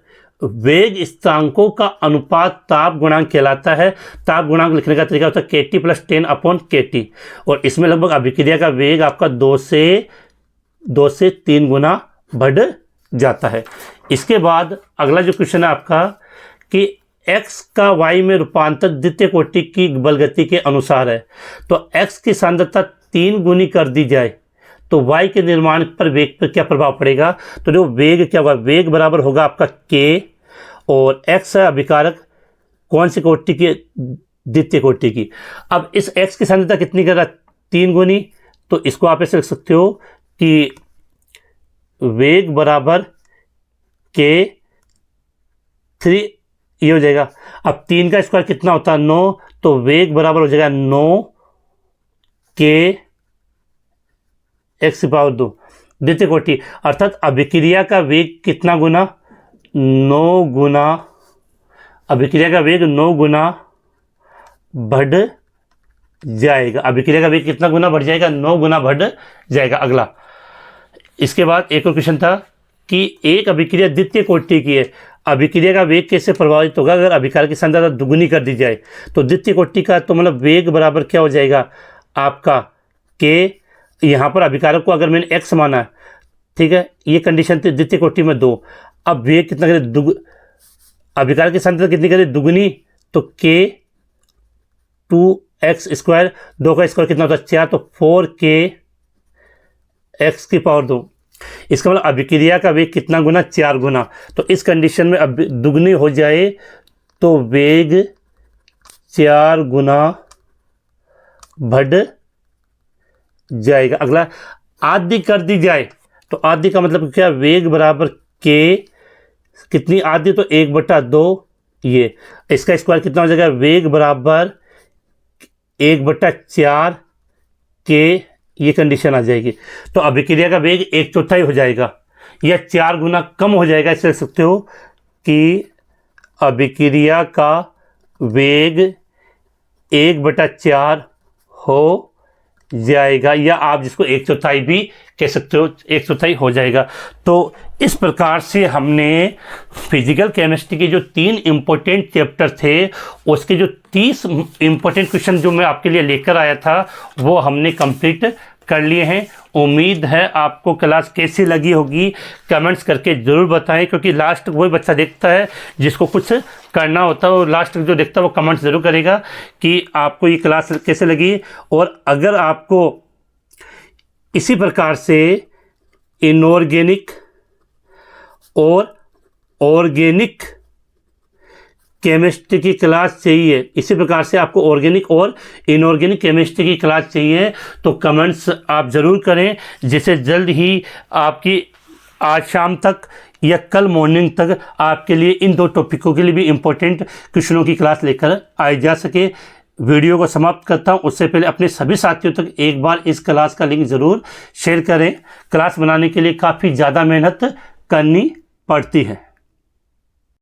वेग स्थिरांकों का अनुपात ताप गुणांक कहलाता है। ताप गुणांक लिखने का तरीका होता है KT प्लस 10 अपॉन KT, और इसमें लगभग अभिक्रिया का वेग आपका 2 से 3 गुना बढ़ जाता है। इसके बाद अगला जो क्वेश्चन है आपका कि x का y में रूपांतर द्वितीय कोटि की बल गति के अनुसार है। तो x की सांद्रता 3 गुनी कर दी जाए तो y के निर्माण पर वेग पर क्या प्रभाव पड़ेगा। तो जो वेग क्या होगा, वेग बराबर होगा आपका k, और x है अभिकारक कौन सी कोटि की, द्वितीय कोटि की। अब इस x की सांद्रता कितनी कर रहा है, 3 गुनी। तो इसको आप ऐसे लिख सकते हो कि वेग बराबर k 3, ये हो जाएगा। अब 3 का स्क्वायर कितना होता है, 9, तो वेग बराबर हो जाएगा 9 k x पावर 2 द्वितीय कोटि, अर्थात अभिक्रिया का वेग कितना गुना, 9 गुना, अभिक्रिया का वेग 9 गुना बढ़ जाएगा। अभिक्रिया का वेग कितना गुना बढ़ जाएगा, 9 गुना बढ़ जाएगा। अगला इसके बाद एक और क्वेश्चन था कि एक अभिक्रिया द्वितीय कोटि की है, अभिक्रिया का वेग कैसे प्रभावित होगा अगर अभिकारक की सांद्रता दुगुनी कर दी जाए। तो द्वितीय कोटि का तो मतलब वेग बराबर क्या हो जाएगा आपका k, यहाँ पर अभिकारक को अगर मैंने x माना है, ठीक है, ये कंडीशन थी द्वितीय कोटि में 2। अब वेग कितना करे, अभिकारक की सांद्रता कितनी करे, दुगुनी, तो k 2x स्क्वायर, 2 का स्क्वायर कितना होता है 4, तो 4k x की पावर 2। इसका मतलब अभिक्रिया का वेग कितना गुना, 4 गुना। तो इस कंडीशन में अब दुगनी हो जाए तो वेग 4 गुना बढ़ जाएगा। अगला आधी कर दी जाए, तो आधी का मतलब क्या, वेग बराबर k कितनी आधी, तो 1/2, ये इसका स्क्वायर कितना हो जाएगा, वेग बराबर 1/4 k, ये कंडीशन आ जाएगी। तो अभिक्रिया का वेग 1/4 हो जाएगा या 4 गुना कम हो जाएगा। इसे लिख सकते हो कि अभिक्रिया का वेग 1/4 हो जाएगा, या आप जिसको 1/4 भी कह सकते हो, 1/4 हो जाएगा। तो इस प्रकार से हमने फिजिकल केमिस्ट्री के जो 3 इम्पोर्टेंट चैप्टर थे उसके जो 30 इम्पोर्टेंट क्वेश्चन जो मैं आपके लिए लेकर आया था वो हमने कंप्लीट कर लिए हैं। उम्मीद है आपको क्लास कैसी लगी होगी, कमेंट्स करके ज़रूर बताएं, क्योंकि लास्ट वही बच्चा देखता है जिसको कुछ करना होता है, और लास्ट जो देखता है वो कमेंट्स ज़रूर करेगा कि आपको ये क्लास कैसे लगी। और अगर आपको इसी प्रकार से इनऑर्गेनिक और ऑर्गेनिक केमिस्ट्री की क्लास चाहिए, इसी प्रकार से आपको ऑर्गेनिक और इनऑर्गेनिक केमिस्ट्री की क्लास चाहिए, तो कमेंट्स आप ज़रूर करें, जिसे जल्द ही आपकी आज शाम तक या कल मॉर्निंग तक आपके लिए इन 2 टॉपिकों के लिए भी इम्पोर्टेंट क्वेश्चनों की क्लास लेकर आई जा सके। वीडियो को समाप्त करता हूं, उससे पहले अपने सभी साथियों तक एक बार इस क्लास का लिंक ज़रूर शेयर करें। क्लास बनाने के लिए काफ़ी ज़्यादा मेहनत करनी पड़ती है।